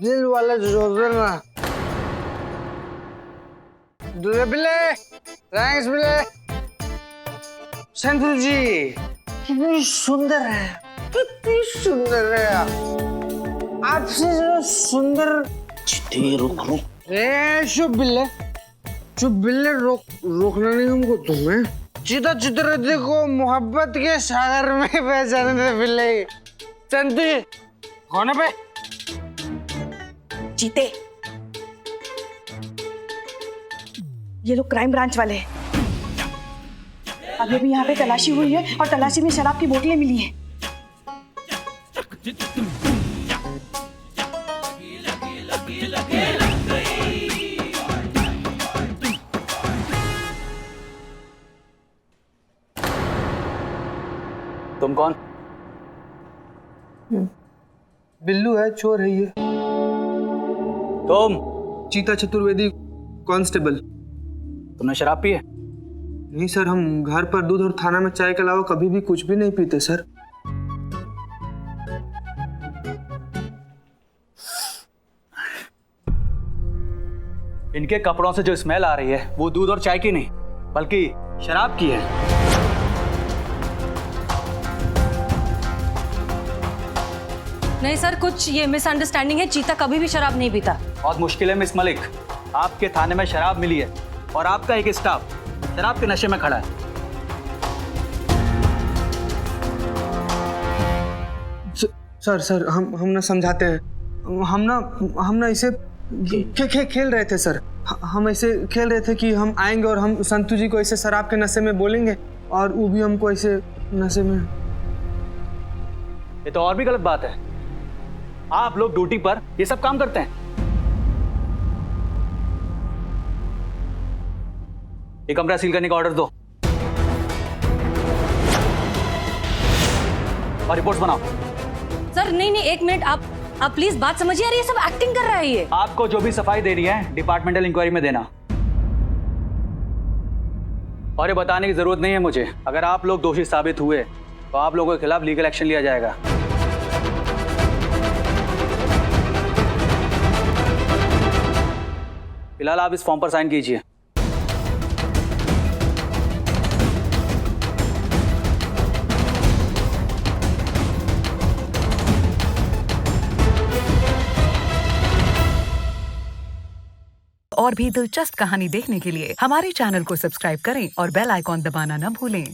[SPEAKER 8] दिल वाला जो ना। थैंक्स बिले। संतोष जी कितनी सुंदर है, कितनी सुंदर है आपसे जो सुंदर। चुप बिल्ले रोकना नहीं हमको तुम्हें। चिता चित्ररथी को मोहब्बत के सागर में पहचाने दे बिल्ले। संतोष कौन है पे?
[SPEAKER 1] जीते, ये लोग क्राइम ब्रांच वाले हैं। अभी भी यहाँ पे तलाशी हुई है और तलाशी में शराब की बोतलें मिली हैं।
[SPEAKER 18] तुम कौन?
[SPEAKER 8] बिल्लू है, चोर है ये।
[SPEAKER 18] तुम?
[SPEAKER 8] चीता चतुर्वेदी कांस्टेबल।
[SPEAKER 18] तुमने शराब पी है?
[SPEAKER 8] नहीं सर, हम घर पर दूध और थाना में चाय के अलावा कभी भी कुछ भी नहीं पीते सर।
[SPEAKER 18] इनके कपड़ों से जो स्मेल आ रही है वो दूध और चाय की नहीं बल्कि शराब की है।
[SPEAKER 5] नहीं सर, कुछ ये मिसअंडरस्टैंडिंग है। चीता कभी भी शराब नहीं पीता।
[SPEAKER 9] बहुत मुश्किल है मिस मलिक, आपके थाने में शराब मिली है और आपका एक स्टाफ शराब के नशे में खड़ा है।
[SPEAKER 8] सर हम ना समझाते हैं। हम ना इसे खेल रहे थे सर। हम ऐसे खेल रहे थे कि हम आएंगे और हम संतू जी को ऐसे शराब के नशे में बोलेंगे और वो भी हमको ऐसे नशे में।
[SPEAKER 9] ये तो और भी गलत बात है। आप लोग ड्यूटी पर ये सब काम करते हैं। ये कमरा सील करने का ऑर्डर दो और रिपोर्ट्स बनाओ।
[SPEAKER 5] सर नहीं, एक मिनट, आप प्लीज बात समझिए यार, ये सब एक्टिंग कर रहा है ये।
[SPEAKER 9] आपको जो भी सफाई देनी है डिपार्टमेंटल इंक्वायरी में देना, और ये बताने की जरूरत नहीं है मुझे, अगर आप लोग दोषी साबित हुए तो आप लोगों के खिलाफ लीगल एक्शन लिया जाएगा। फिलहाल आप इस फॉर्म पर साइन कीजिए।
[SPEAKER 21] और भी दिलचस्प कहानी देखने के लिए हमारे चैनल को सब्सक्राइब करें और बेल आइकॉन दबाना न भूलें।